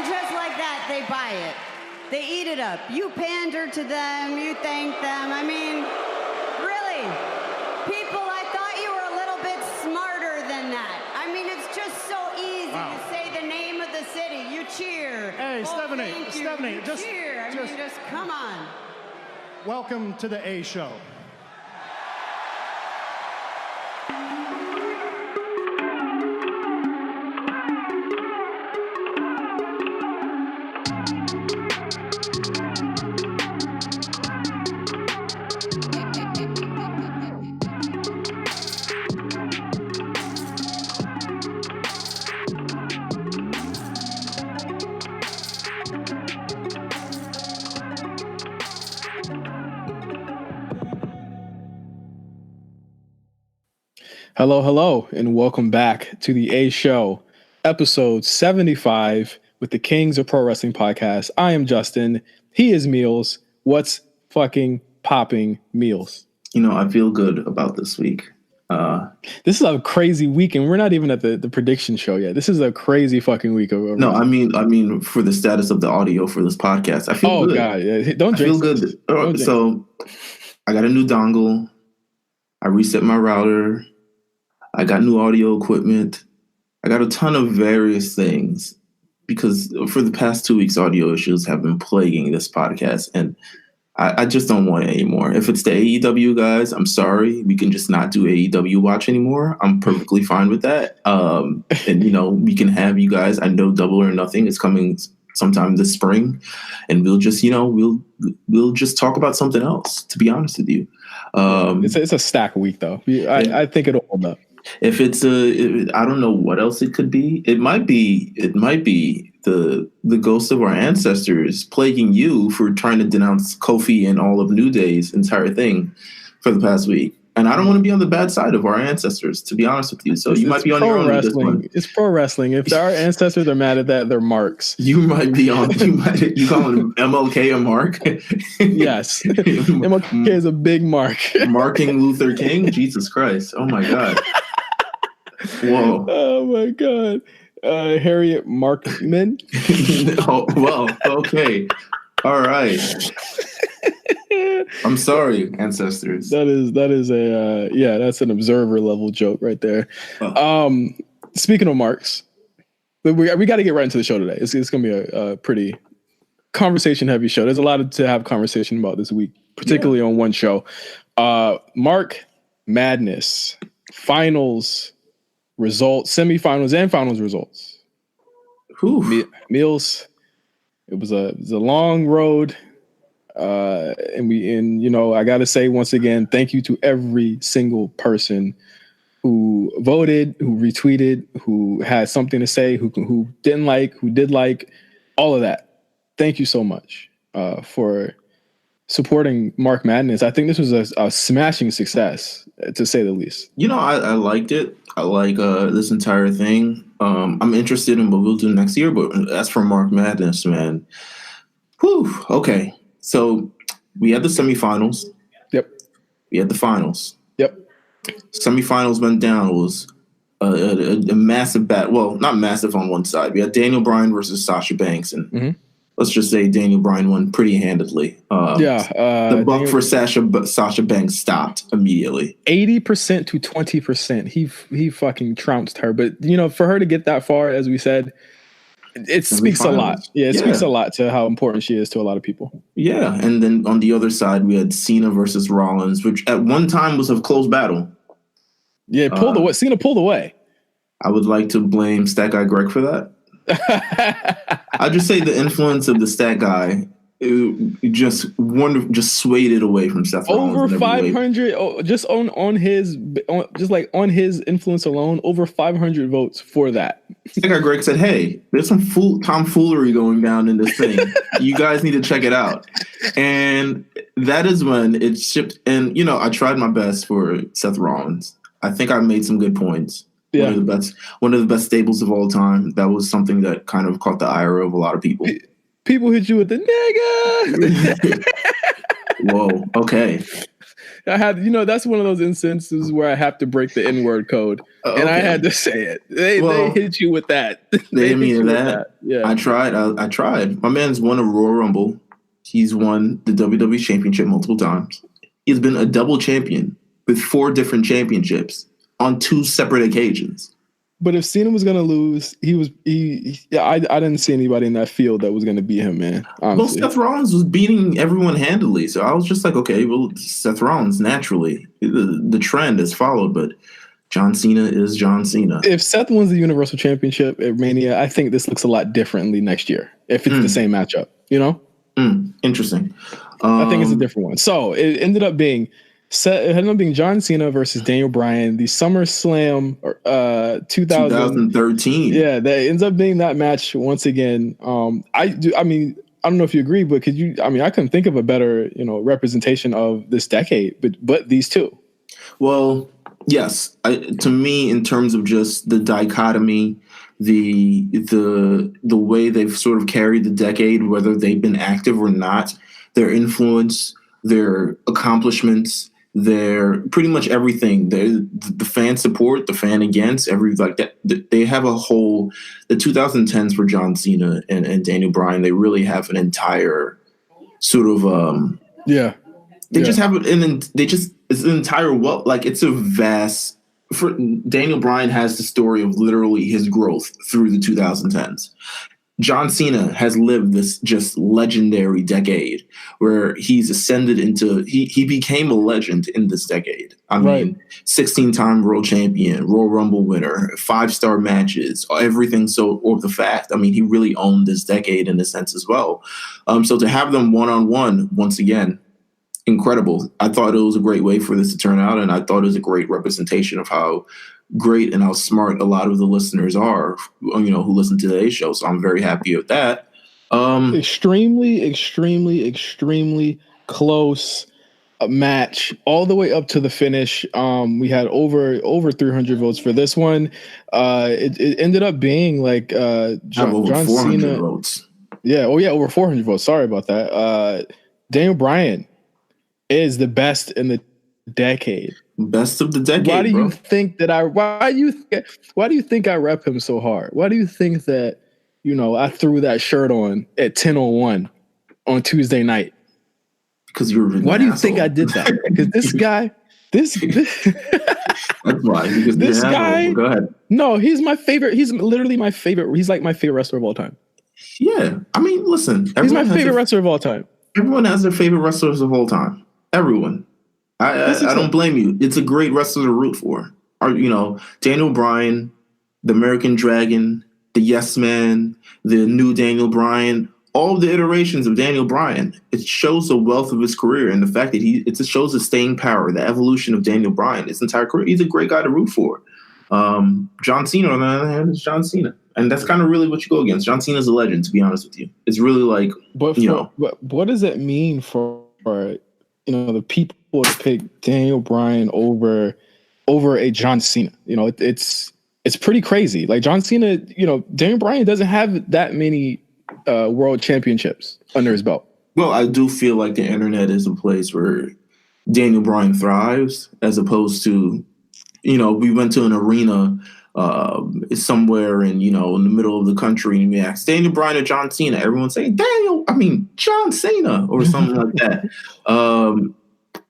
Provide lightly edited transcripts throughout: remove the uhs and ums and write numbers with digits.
just like that, they buy it. They eat it up. You pander to them, you thank them. I mean, really, people, I thought you were a little bit smarter than that. I mean, it's just so easy to say the name of the city. You cheer. Hey, Stephanie, you cheer. I mean, just come on. Welcome to the A Show. Hello, and welcome back to the A Show, episode 75 with the Kings of Pro Wrestling Podcast. I am Justin. He is Meelz. What's fucking popping, Meelz? You know, I feel good about this week. This is a crazy week, and we're not even at the prediction show yet. This is a crazy fucking week. No, I mean, for the status of the audio for this podcast, I feel good. Oh God, yeah. Don't drink. I feel good. So, I got a new dongle. I reset my router. I got new audio equipment. I got a ton of various things because for the past 2 weeks, audio issues have been plaguing this podcast, and I just don't want it anymore. If it's the AEW guys, I'm sorry. We can just not do AEW watch anymore. I'm perfectly fine with that. And, you know, we can have you guys. I know Double or Nothing is coming sometime this spring, and we'll just, you know, we'll just talk about something else, to be honest with you. It's a stack week, though. I think it'll hold up. If it's I don't know what else it could be. It might be the ghost of our ancestors plaguing you for trying to denounce Kofi and all of New Day's entire thing for the past week. And I don't want to be on the bad side of our ancestors, to be honest with you. So you might be on your own with this one. It's pro wrestling. If our ancestors are mad at that, they're marks. You might be on. You call him MLK a mark? Yes, MLK is a big mark. Marking Luther King. Jesus Christ! Oh my God. Whoa. Oh my God. Harriet Markman. Oh, well, okay. All right. I'm sorry, ancestors. That is a that's an observer level joke right there. Speaking of marks, we got to get right into the show today. It's gonna be a pretty conversation heavy show. There's a lot to have conversation about this week, particularly on one show. Mark Madness finals results, semifinals and finals results. Meelz. It was a long road. And you know, I got to say once again, thank you to every single person who voted, who retweeted, who had something to say, who didn't like, who did like, all of that. Thank you so much for supporting Mark Madness. I think this was a smashing success, to say the least. You know, I liked it. I like this entire thing. I'm interested in what we'll do next year, but as for Mark Madness, man, whew, okay. So we had the semifinals. Yep. We had the finals. Yep. Semifinals went down. It was a massive battle. Well, not massive on one side. We had Daniel Bryan versus Sasha Banks, and let's just say Daniel Bryan won pretty handedly. The buck for Sasha Banks stopped immediately. 80% to 20%. He fucking trounced her. But you know, for her to get that far, as we said, it speaks a lot. Yeah, it speaks a lot to how important she is to a lot of people. Yeah, and then on the other side, we had Cena versus Rollins, which at one time was a close battle. Yeah, Cena pulled away. I would like to blame Stat Guy Greg for that. I'd just say the influence of the Stat Guy just swayed it away from Seth Rollins. Over 500, on his influence alone, over 500 votes for that. Stat Guy Greg said, "Hey, there's some tomfoolery going down in this thing. You guys need to check it out." And that is when it shipped. And you know, I tried my best for Seth Rollins. I think I made some good points. Yeah. One of the best stables of all time. That was something that kind of caught the ire of a lot of people. People hit you with the nigga. Whoa. Okay. I had, that's one of those instances where I have to break the N-word code, and I had to say it. They hit you with that. They hit me with that. Yeah, I tried. I tried. My man's won a Royal Rumble. He's won the WWE Championship multiple times. He's been a double champion with 4 different championships on 2 separate occasions. But if Cena was gonna lose, I didn't see anybody in that field that was gonna beat him, man. Honestly. Well, Seth Rollins was beating everyone handily, so I was just like, okay, well, Seth Rollins naturally, the trend is followed, but John Cena is John Cena. If Seth wins the Universal Championship at Mania, I think this looks a lot differently next year if it's the same matchup. Interesting. I think it's a different one. So it ended up being John Cena versus Daniel Bryan, the SummerSlam 2013. Yeah, that ends up being that match once again. I don't know if you agree, but I couldn't think of a better, representation of this decade, but these two. Well, yes. To me, in terms of just the dichotomy, the way they've sort of carried the decade, whether they've been active or not, their influence, their accomplishments, their pretty much everything. The fan support, the fan against, they have a whole. The 2010s for John Cena and Daniel Bryan, they really have an entire sort of just have it, and then it's an entire it's a vast. For Daniel Bryan has the story of literally his growth through the 2010s. John Cena has lived this just legendary decade where he's ascended into he became a legend in this decade. I mean, 16-time world champion, Royal Rumble winner, 5-star matches, everything. The fact, he really owned this decade in a sense as well. So to have them one-on-one once again, incredible. I thought it was a great way for this to turn out, and I thought it was a great representation of how great and how smart a lot of the listeners are, who listen to today's show. So I'm very happy with that. Extremely close match all the way up to the finish. We had over 300 votes for this one. It ended up being like John Cena votes. Yeah. Oh yeah, over 400 votes. Sorry about that. Daniel Bryan is the best in the decade. Best of the decade. Why do you think that why do you think I rep him so hard? Why do you think that, I threw that shirt on at 10:01 on Tuesday night? Because you were Why do you think I did that? Because this guy, this that's why. Because this guy, go ahead. No, he's my favorite. He's literally my favorite. He's like my favorite wrestler of all time. Yeah. Listen. He's my favorite wrestler of all time. Everyone has their favorite wrestlers of all time. Everyone. I don't blame you. It's a great wrestler to root for. Daniel Bryan, the American Dragon, the Yes Man, the new Daniel Bryan, all the iterations of Daniel Bryan. It shows the wealth of his career and the fact that it shows the staying power, the evolution of Daniel Bryan, his entire career. He's a great guy to root for. John Cena, on the other hand, is John Cena. And that's kind of really what you go against. John Cena's a legend, to be honest with you. It's really like, but what does it mean for the people to pick Daniel Bryan over a John Cena? It's pretty crazy. Like John Cena, Daniel Bryan doesn't have that many world championships under his belt. Well, I do feel like the internet is a place where Daniel Bryan thrives, as opposed to, we went to an arena somewhere in the middle of the country, and we asked Daniel Bryan or John Cena. Everyone's saying John Cena or something like that.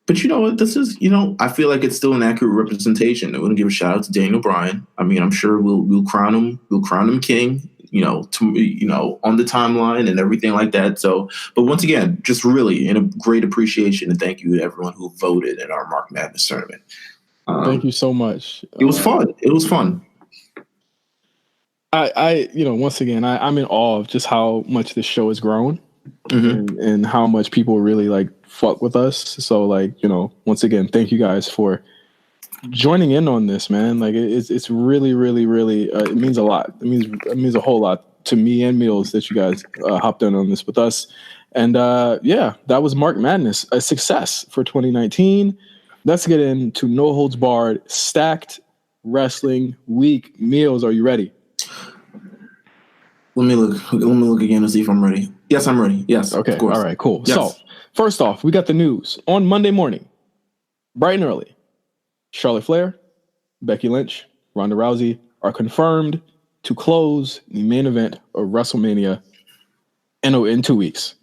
But you know what? This is, I feel like it's still an accurate representation. I want to give a shout out to Daniel Bryan. I'm sure we'll crown him king, on the timeline and everything like that. So, but once again, just really in a great appreciation and thank you to everyone who voted in our Mark Madness tournament. Thank you so much. It was fun. It was fun. Once again, I'm in awe of just how much this show has grown, and how much people really fuck with us. So once again, thank you guys for joining in on this, man. It's really, really, really, it means a lot. It means a whole lot to me and Meelz that you guys hopped in on this with us. And that was Mark Madness, a success for 2019. Let's get into No Holds Barred Stacked Wrestling Week. Meelz, are you ready? Let me look again to see if I'm ready. Yes, I'm ready. Yes. Okay. Of course. All right. Cool. Yes. So first off, we got the news on Monday morning. bright and early, Charlotte Flair, Becky Lynch, Ronda Rousey are confirmed to close the main event of WrestleMania in 2 weeks.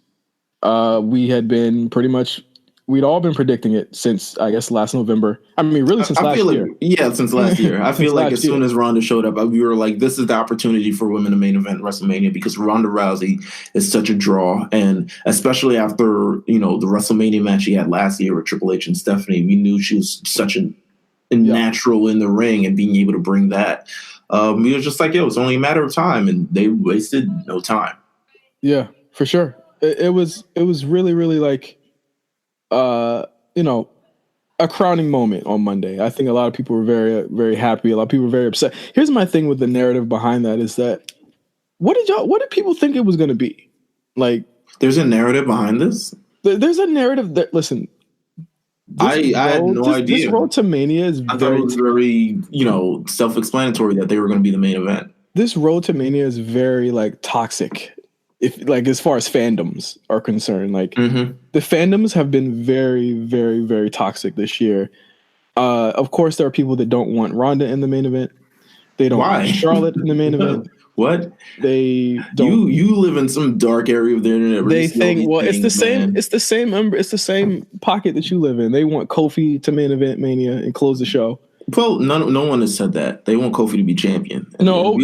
We'd all been predicting it since, I guess, last November. I mean, really since last year. Yeah, since last year. I feel like as soon as Ronda showed up, we were like, this is the opportunity for women to main event WrestleMania because Ronda Rousey is such a draw. And especially after, the WrestleMania match she had last year with Triple H and Stephanie, we knew she was such a natural in the ring, and being able to bring that. We were just like, it's only a matter of time, and they wasted no time. Yeah, for sure. It was really, really like, a crowning moment on Monday. I think a lot of people were very, very happy. A lot of people were very upset. Here's my thing with the narrative behind that is that what did people think it was going to be? Like, there's a narrative behind this? There's a narrative that, listen, I had no idea. This road to Mania is I thought it was very, self-explanatory that they were going to be the main event. This road to Mania is very like toxic. If like as far as fandoms are concerned, like the fandoms have been very, very, very toxic this year. Of course, there are people that don't want Ronda in the main event. They don't want Charlotte in the main event. What? They don't. You live in some dark area of the internet. They think, it's the same. It's the same. It's the same pocket that you live in. They want Kofi to main event Mania and close the show. Well, no one has said that. They want Kofi to be champion. We'll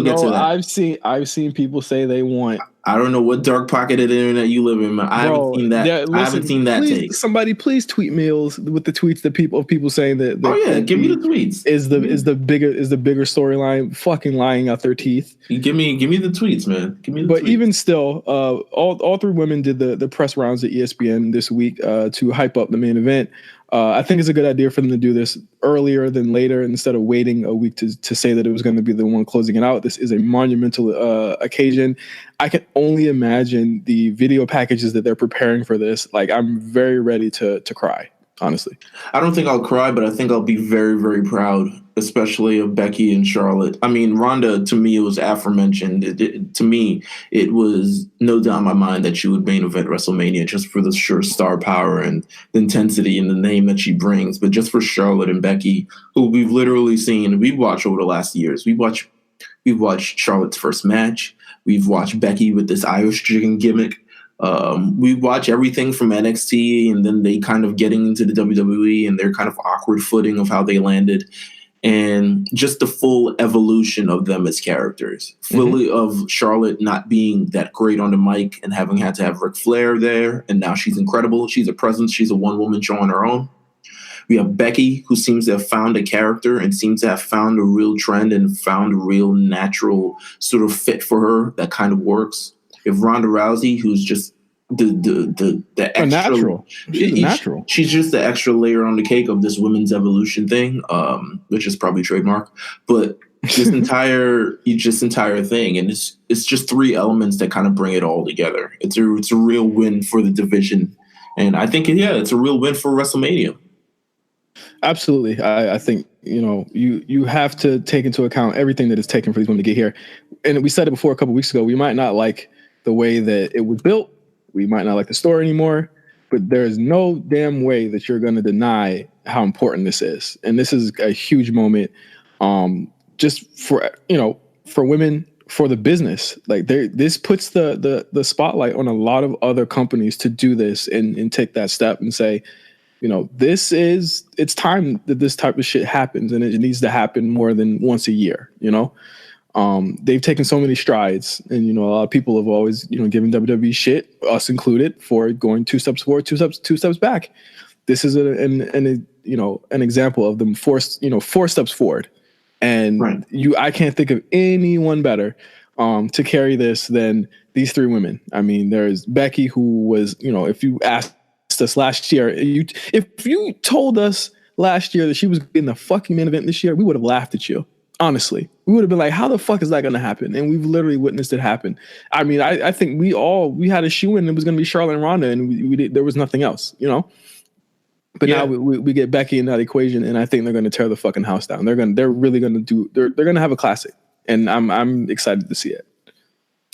get to that. I've seen people say they want. I don't know what dark pocket of the internet you live in, but I haven't seen that. Yeah, listen, I haven't seen that take. Somebody please tweet Meelz with the tweets that people saying that. Give me the tweets. Is the bigger storyline fucking lying out their teeth? Give me the tweets, man. Give me the tweets. But even still, all three women did the press rounds at ESPN this week to hype up the main event. I think it's a good idea for them to do this earlier than later instead of waiting a week to say that it was going to be the one closing it out. This is a monumental occasion. I can only imagine the video packages that they're preparing for this. Like, I'm very ready to cry, honestly. I don't think I'll cry, but I think I'll be very, very proud, especially of Becky and Charlotte. I mean, Ronda, to me, it was aforementioned. To me, it was no doubt in my mind that she would main event WrestleMania just for the sheer star power and the intensity and the name that she brings. But just for Charlotte and Becky, who we've literally seen, we've watched over the last years. We've watched Charlotte's first match. We've watched Becky with this Irish chicken gimmick. We watch everything from NXT, and then they kind of getting into the WWE and their kind of awkward footing of how they landed, and just the full evolution of them as characters. Fully of Charlotte not being that great on the mic and having had to have Ric Flair there, and now she's incredible. She's a presence. She's a one-woman show on her own. We have Becky, who seems to have found a character and seems to have found a real trend and found a real natural sort of fit for her that kind of works. If Ronda Rousey, who's just the extra, natural. She's natural. She's just the extra layer on the cake of this women's evolution thing, which is probably trademark. But this entire thing, and it's just three elements that kind of bring it all together. It's a real win for the division, and I think it's a real win for WrestleMania. Absolutely. I think, you have to take into account everything that is taken for these women to get here. And we said it before a couple of weeks ago, we might not like the way that it was built. We might not like the story anymore, but there's no damn way that you're going to deny how important this is. And this is a huge moment just for women, for the business. Like this puts the spotlight on a lot of other companies to do this and take that step and say, it's time that this type of shit happens, and it needs to happen more than once a year. They've taken so many strides, and a lot of people have always given WWE shit, us included, for going 2 steps forward, two steps back. This is an example of them 4 steps forward, and right. I can't think of anyone better to carry this than these three women. I mean, there's Becky, who was if you asked us last year, if you told us last year that she was in the fucking main event this year, we would have laughed at you. Honestly, we would have been like, how the fuck is that going to happen? And we've literally witnessed it happen. I mean, I think we had a shoe in. It was going to be Charlotte and Ronda, and there was nothing else, But now we get Becky in that equation, and I think they're going to tear the fucking house down. They're really going to they're going to have a classic, and I'm excited to see it.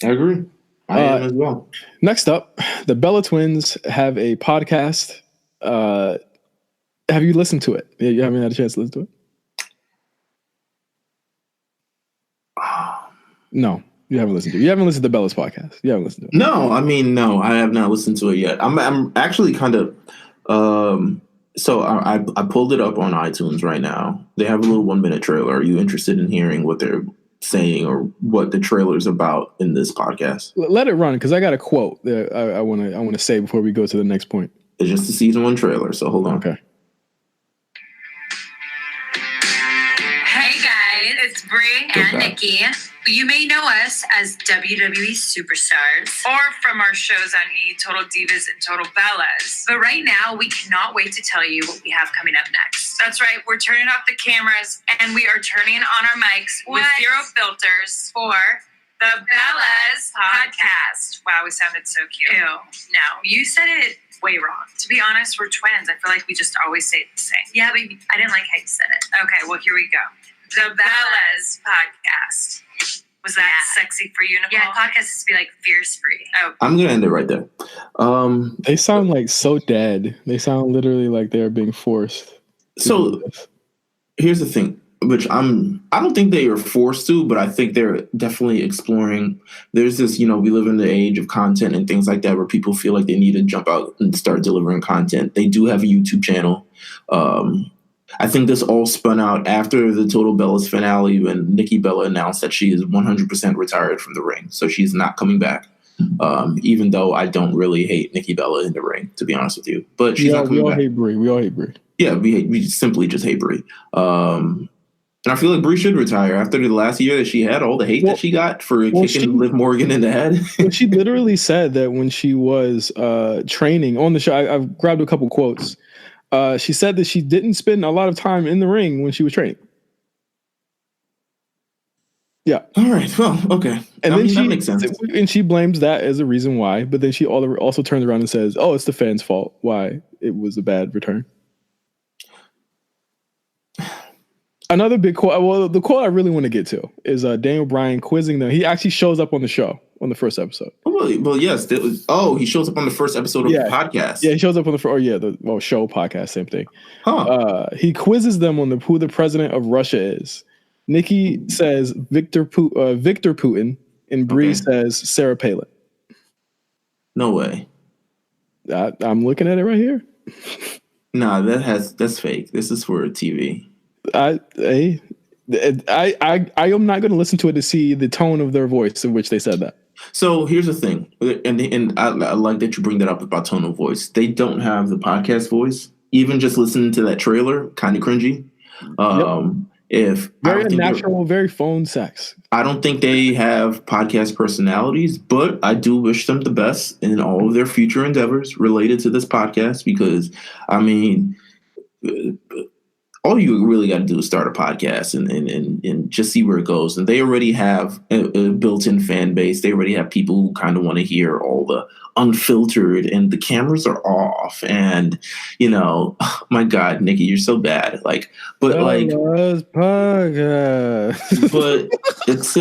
I agree. I am as well. Next up, the Bella Twins have a podcast. Have you listened to it? Yeah, you haven't had a chance to listen to it? No, you haven't listened to it. You haven't listened to Bella's podcast. You haven't listened to it. No, I mean, no, I have not listened to it yet. I'm actually kind of so I pulled it up on iTunes right now. They have a little 1-minute trailer. Are you interested in hearing what they're saying or what the trailer's about in this podcast? Let it run, because I got a quote that I want to say before we go to the next point. It's just the season 1 trailer, so hold on. Okay. Hey guys, it's Brie and Nikki. You may know us as WWE superstars or from our shows on Total Divas and Total Bellas. But right now, we cannot wait to tell you what we have coming up next. That's right, we're turning off the cameras and we are turning on our mics with zero filters for the Bellas podcast. Wow, we sounded so cute. Ew. No, you said it way wrong. To be honest, we're twins. I feel like we just always say it the same. Yeah, but I didn't like how you said it. Okay, well, here we go. The Bellas podcast. Was that sexy for you, Nicole? Yeah, podcast is to be like fierce free. Oh, I'm gonna end it right there. They sound like so dead. They sound literally like they're being forced. So here's the thing, which I don't think they are forced to, but I think they're definitely exploring. There's this, we live in the age of content and things like that where people feel like they need to jump out and start delivering content. They do have a YouTube channel. I think this all spun out after the Total Bellas finale when Nikki Bella announced that she is 100% retired from the ring. So she's not coming back. Even though I don't really hate Nikki Bella in the ring, to be honest with you. But she's not coming back. We all hate Brie. Yeah, we simply just hate Brie. And I feel like Brie should retire after the last year that she had, all the hate that she got for kicking Liv Morgan in the head. She literally said that when she was training on the show, I've grabbed a couple quotes. She said that she didn't spend a lot of time in the ring when she was training. Yeah. All right. Well, okay. And then that makes sense. And she blames that as a reason why. But then she also turns around and says, "Oh, it's the fans' fault why it was a bad return." Another big quote. Well, the quote I really want to get to is Daniel Bryan quizzing them. He actually shows up on the show on the first episode. Well, yes. He shows up on the first episode of the podcast. Yeah, he shows up on the show podcast, same thing. Huh. He quizzes them on who the president of Russia is. Nikki says Victor Putin, and Brie says Sarah Palin. No way. I'm looking at it right here. Nah, that's fake. This is for TV. I am not going to listen to it to see the tone of their voice in which they said that. So here's the thing, and I like that you bring that up about tone of voice. They don't have the podcast voice. Even just listening to that trailer, kind of cringy. Very natural, very phone sex. I don't think they have podcast personalities, but I do wish them the best in all of their future endeavors related to this podcast because, I mean, all you really got to do is start a podcast and just see where it goes. And they already have a built-in fan base. They already have people who kind of want to hear all the unfiltered, and the cameras are off. And, oh my God, Nikki, you're so bad. But it's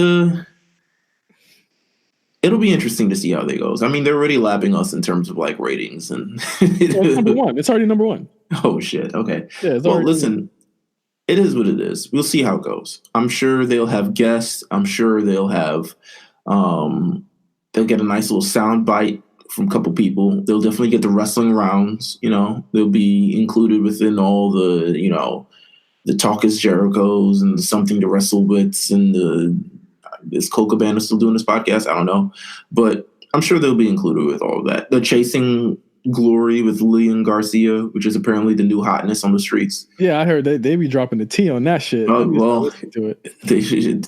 it'll be interesting to see how they goes. I mean, they're already lapping us in terms of ratings and it's number one. It's already number one. Oh shit. Okay. Yeah, well, listen, it is what it is. We'll see how it goes. I'm sure they'll have guests. I'm sure they'll have they'll get a nice little sound bite from a couple people. They'll definitely get the wrestling rounds, they'll be included within all the, the Talk is Jericho's and the Something to Wrestle With and is Cole Cabana still doing this podcast? I don't know. But I'm sure they'll be included with all of that. The Chasing Glory with Lillian Garcia, which is apparently the new hotness on the streets. Yeah, I heard they be dropping the tea on that shit. Well,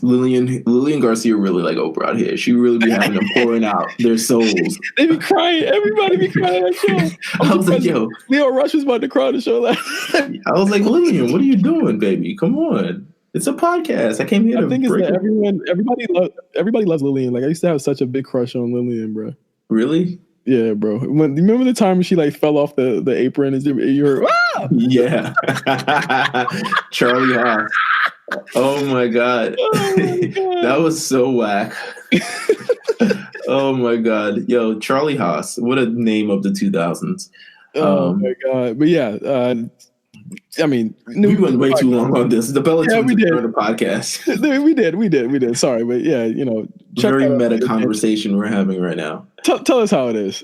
Lillian Garcia really like Oprah out here. She really be having them pouring out their souls. They be crying. Everybody be crying at that show. I was like, yo, Leo Rush was about to cry on the show last night. I was like, Lillian, what are you doing, baby? Come on. It's a podcast. I came here to think it's that everybody loves Lillian. I used to have such a big crush on Lillian, bro. Really? Yeah, bro. Remember the time when she fell off the apron and you heard, ah! Yeah. Charlie Haas. Oh my God. That was so whack. Oh my God. Yo, Charlie Haas. What a name of the 2000s. Oh my God. But yeah, I mean, we went way too long on this. The Bella Twins we did. the podcast. we did. Sorry, but yeah, very meta conversation we're having right now. Tell us how it is.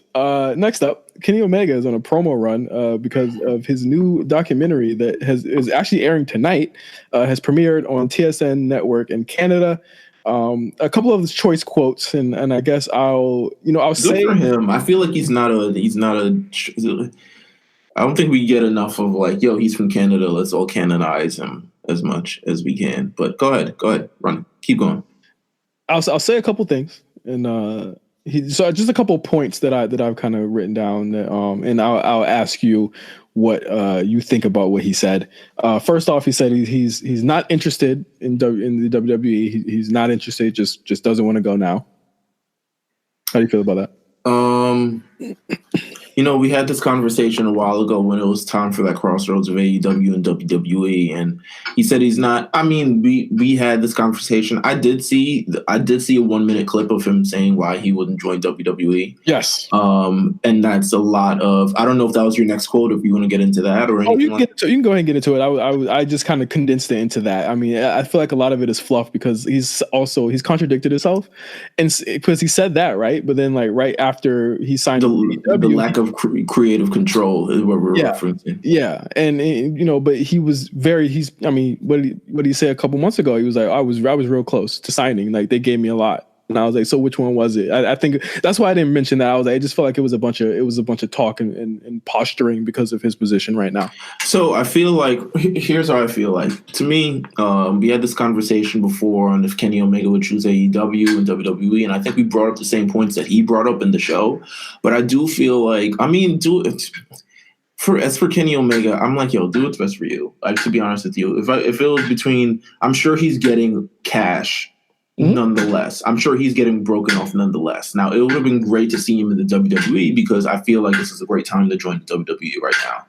Next up, Kenny Omega is on a promo run because of his new documentary that is actually airing tonight. Has premiered on TSN Network in Canada. A couple of his choice quotes, and I guess I'll say for him. I feel like he's not a. I don't think we get enough of like, yo, he's from Canada. Let's all canonize him as much as we can. But go ahead, run, keep going. I'll say a couple things, and so just a couple of points that I've kind of written down. And I'll ask you what you think about what he said. First off, he said he's not interested in the WWE. He's not interested. Just doesn't want to go now. How do you feel about that? We had this conversation a while ago when it was time for that crossroads of AEW and WWE, and he said he's not. I mean, we had this conversation. I did see a 1-minute clip of him saying why he wouldn't join WWE. Yes. And that's a lot of. I don't know if that was your next quote, if you want to get into that or anything. You can go ahead and get into it. I just kind of condensed it into that. I mean, I feel like a lot of it is fluff because he's contradicted himself, and because he said that right, but then like right after he signed the lack of creative control is what we're referencing. Yeah, and but he was what did he say a couple months ago? He was like, I was real close to signing. Like they gave me a lot, and I was like, so which one was it? I think that's why I didn't mention that. I was like, I just felt like it was a bunch of talk and posturing because of his position right now. So I feel like here's how I feel like. To me, we had this conversation before on if Kenny Omega would choose AEW and WWE, and I think we brought up the same points that he brought up in the show. But I do feel like, as for Kenny Omega, I'm like, yo, do what's best for you. Like, to be honest with you, if it was between, I'm sure he's getting cash. Nonetheless, I'm sure he's getting broken off nonetheless. Now, it would have been great to see him in the WWE because I feel like this is a great time to join the WWE right now.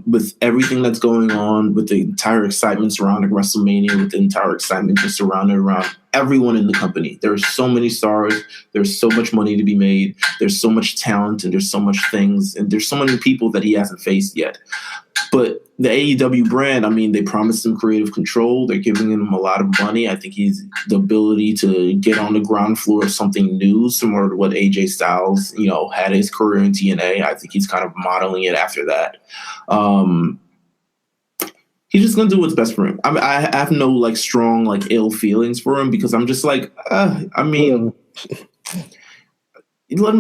With everything that's going on, with the entire excitement surrounding WrestleMania, with the entire excitement just surrounding around everyone in the company. There's so many stars. There's so much money to be made. There's so much talent, and there's so much things, and there's so many people that he hasn't faced yet. But the AEW brand, I mean, they promised him creative control. They're giving him a lot of money. I think he's the ability to get on the ground floor of something new, similar to what AJ Styles, had his career in TNA. I think he's kind of modeling it after that. He's just gonna do what's best for him. I mean, I have no strong ill feelings for him because I'm just let him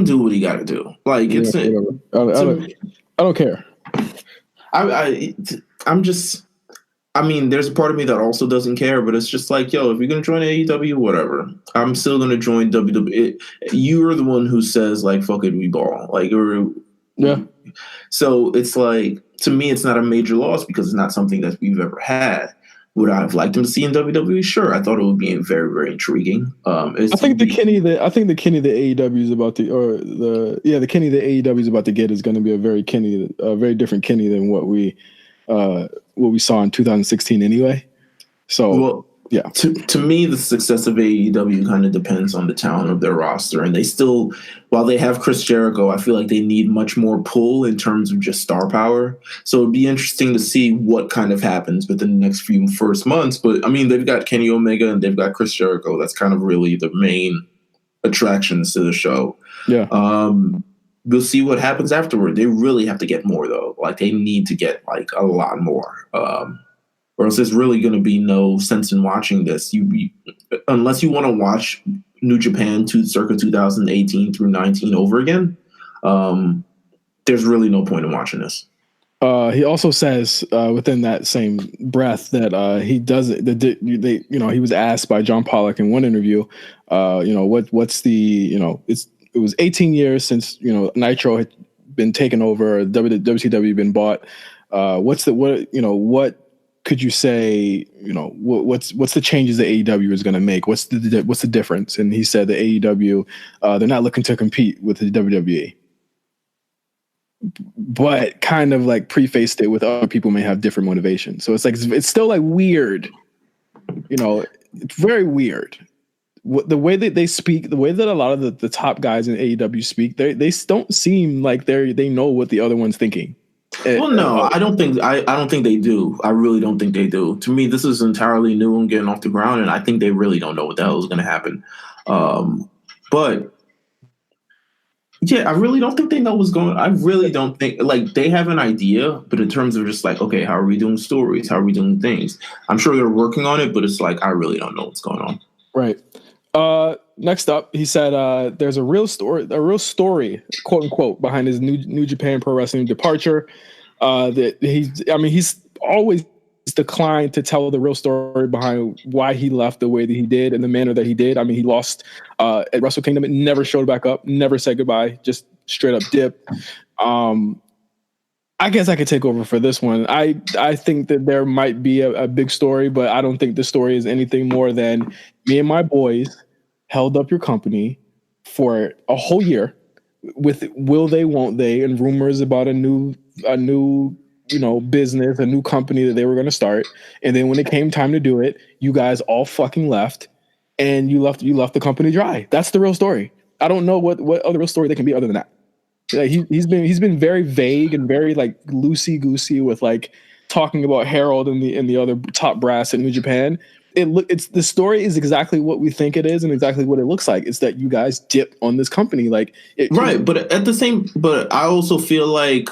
do what he got to do. I don't care. There's a part of me that also doesn't care, but it's just like, yo, if you're gonna join AEW, whatever. I'm still gonna join WWE. You're the one who says fuck it, we ball. Yeah. So it's like, to me, it's not a major loss because it's not something that we've ever had. Would I have liked him to see in WWE? Sure, I thought it would be very, very intriguing. I think the Kenny that AEW is about to, the Kenny that AEW is about to get is going to be a very different Kenny than what we saw in 2016 anyway. So yeah, to me, the success of AEW kind of depends on the talent of their roster, and they still, while they have Chris Jericho, I feel like they need much more pull in terms of just star power. So it'd be interesting to see what kind of happens within the next few first months. But I mean, they've got Kenny Omega and they've got Chris Jericho. That's kind of really the main attractions to the show. Yeah. We'll see what happens afterward. They really have to get more though. They need to get a lot more. Or else there's really going to be no sense in watching this. Unless you want to watch New Japan circa 2018 through 19 over again, there's really no point in watching this. He also says within that same breath that he doesn't. He was asked by John Pollock in one interview, what's the it was 18 years since Nitro had been taken over, WCW been bought. What could you say, what's the changes that AEW is going to make? What's the difference? And he said that AEW, they're not looking to compete with the WWE, but kind of prefaced it with other people may have different motivations. So it's still weird, it's very weird. The way that they speak, the way that a lot of the top guys in AEW speak, they don't seem like they know what the other one's thinking. Well, no, I don't think they do. I really don't think they do. To me, this is entirely new and getting off the ground, and I think they really don't know what the hell is going to happen. But yeah, I really don't think they know what's going on. I really don't think, like, they have an idea, but in terms of just like, okay, how are we doing stories? How are we doing things? I'm sure they're working on it, but it's like, I really don't know what's going on. Right. Next up, he said there's a real story, quote unquote, behind his New Japan Pro Wrestling departure. That he's always declined to tell the real story behind why he left the way that he did in the manner that he did. I mean, he lost at Wrestle Kingdom and never showed back up, never said goodbye, just straight up dip. I guess I could take over for this one. I think that there might be a big story, but I don't think the story is anything more than me and my boys held up your company for a whole year with will they, won't they, and rumors about a new business, a new company that they were going to start. And then when it came time to do it, you guys all fucking left, and you left the company dry. That's the real story. I don't know what other real story there can be other than that. Like he's been very vague and very like loosey goosey with like talking about Harold and the other top brass at New Japan. It's the story is exactly what we think it is and exactly what it looks like. It's that you guys dip on this company, like right. But I also feel like,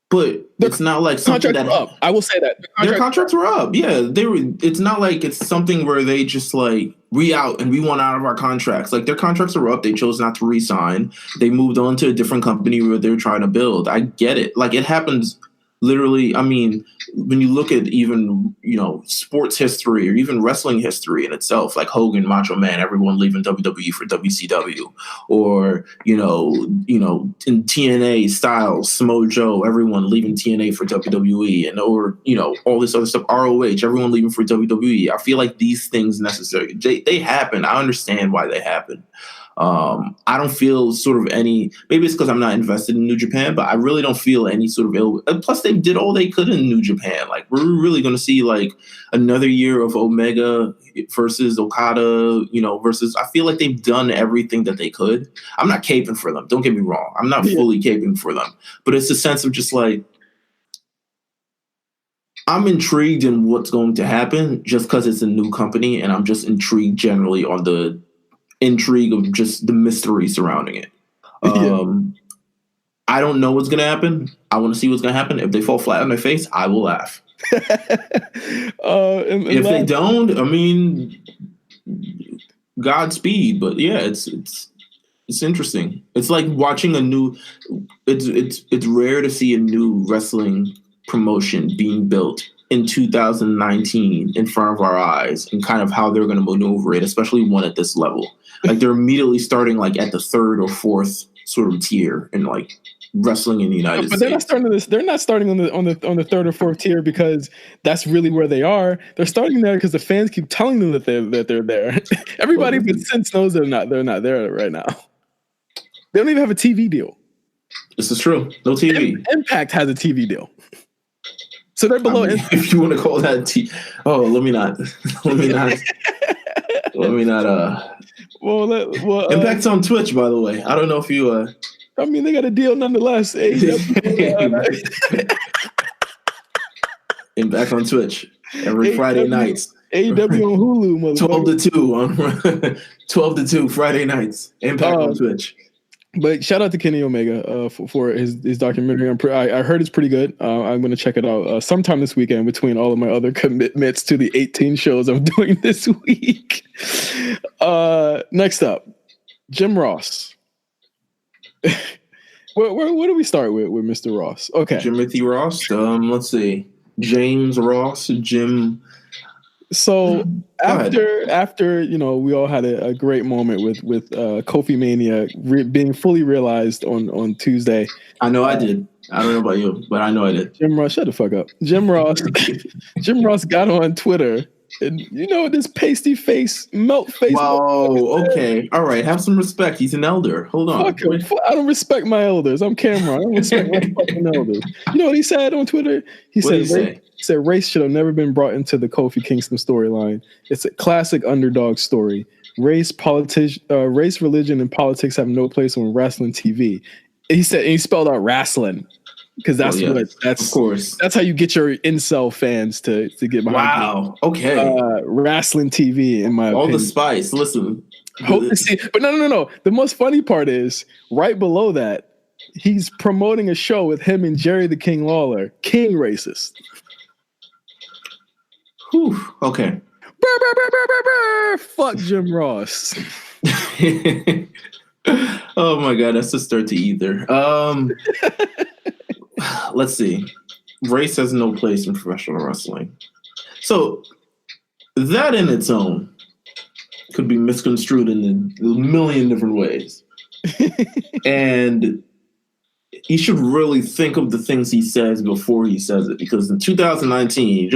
but it's not like something that up. I will say that their contracts were up. Yeah, they were. It's not like it's something where they just like we out and we want out of our contracts. Like their contracts are up. They chose not to re-sign. They moved on to a different company where they're trying to build. I get it. Like it happens. Literally, I mean, when you look at even, sports history or even wrestling history in itself, like Hogan, Macho Man, everyone leaving WWE for WCW, or, in TNA, Styles, Samoa Joe, everyone leaving TNA for WWE, and or all this other stuff, ROH, everyone leaving for WWE. I feel like these things necessary. They happen. I understand why they happen. I don't feel sort of any, maybe it's because I'm not invested in New Japan, but I really don't feel any sort of ill. Plus they did all they could in New Japan. Like we're really going to see like another year of Omega versus Okada, versus, I feel like they've done everything that they could. I'm not caping for them. Don't get me wrong. I'm not fully caping for them, but it's a sense of just like, I'm intrigued in what's going to happen just because it's a new company. And I'm just intrigued generally on the intrigue of just the mystery surrounding it. I don't know what's going to happen. I want to see what's going to happen. If they fall flat on their face, I will laugh. If they don't, I mean, Godspeed. But yeah, it's interesting. It's like watching a new. It's rare to see a new wrestling promotion being built in 2019 in front of our eyes, and kind of how they're going to maneuver it, especially one at this level. Like they're immediately starting like at the third or fourth sort of tier in like wrestling in the United States. But they're not starting on the third or fourth tier because that's really where they are. They're starting there because the fans keep telling them that they're there. Everybody but since knows they're not there right now. They don't even have a TV deal. This is true. No TV. Impact has a TV deal. So they're below. If you want to call that let me not. Well, Impact's on Twitch, by the way. I don't know if you. I mean, they got a deal nonetheless. Impact on Twitch every Friday nights. AEW on Hulu, motherfucker. 12 to 2 Friday nights. Impact on Twitch. But shout out to Kenny Omega for his documentary. I heard it's pretty good. I'm going to check it out sometime this weekend between all of my other commitments to the 18 shows I'm doing this week. Next up, Jim Ross. Where do we start with Mr. Ross? Okay, Jimothy Ross. Let's see, James Ross, Jim. So after we all had a great moment with Kofi Mania being fully realized on Tuesday. I know I did. I don't know about you, but I know I did. Jim Ross, shut the fuck up. Jim Ross got on Twitter. And this pasty face, melt face. Whoa, okay. All right. Have some respect. He's an elder. Hold on. Fuck him. I don't respect my elders. I'm Cameron. I don't respect my fucking elders. You know what he said on Twitter? He said race should have never been brought into the Kofi Kingston storyline. It's a classic underdog story. Race, religion, and politics have no place on wrestling TV. He said, and he spelled out wrestling. because that's of course. That's how you get your incel fans to get behind. Wow. Okay. Wrestling TV, in my opinion. All the spice. Listen. Hope to see, but no. The most funny part is right below that, he's promoting a show with him and Jerry the King Lawler, King Racist. Whew. Okay. Fuck Jim Ross. Oh my God, that's a start to either. Let's see. Race has no place in professional wrestling. So that in its own could be misconstrued in a million different ways. And he should really think of the things he says before he says it, because in 2019,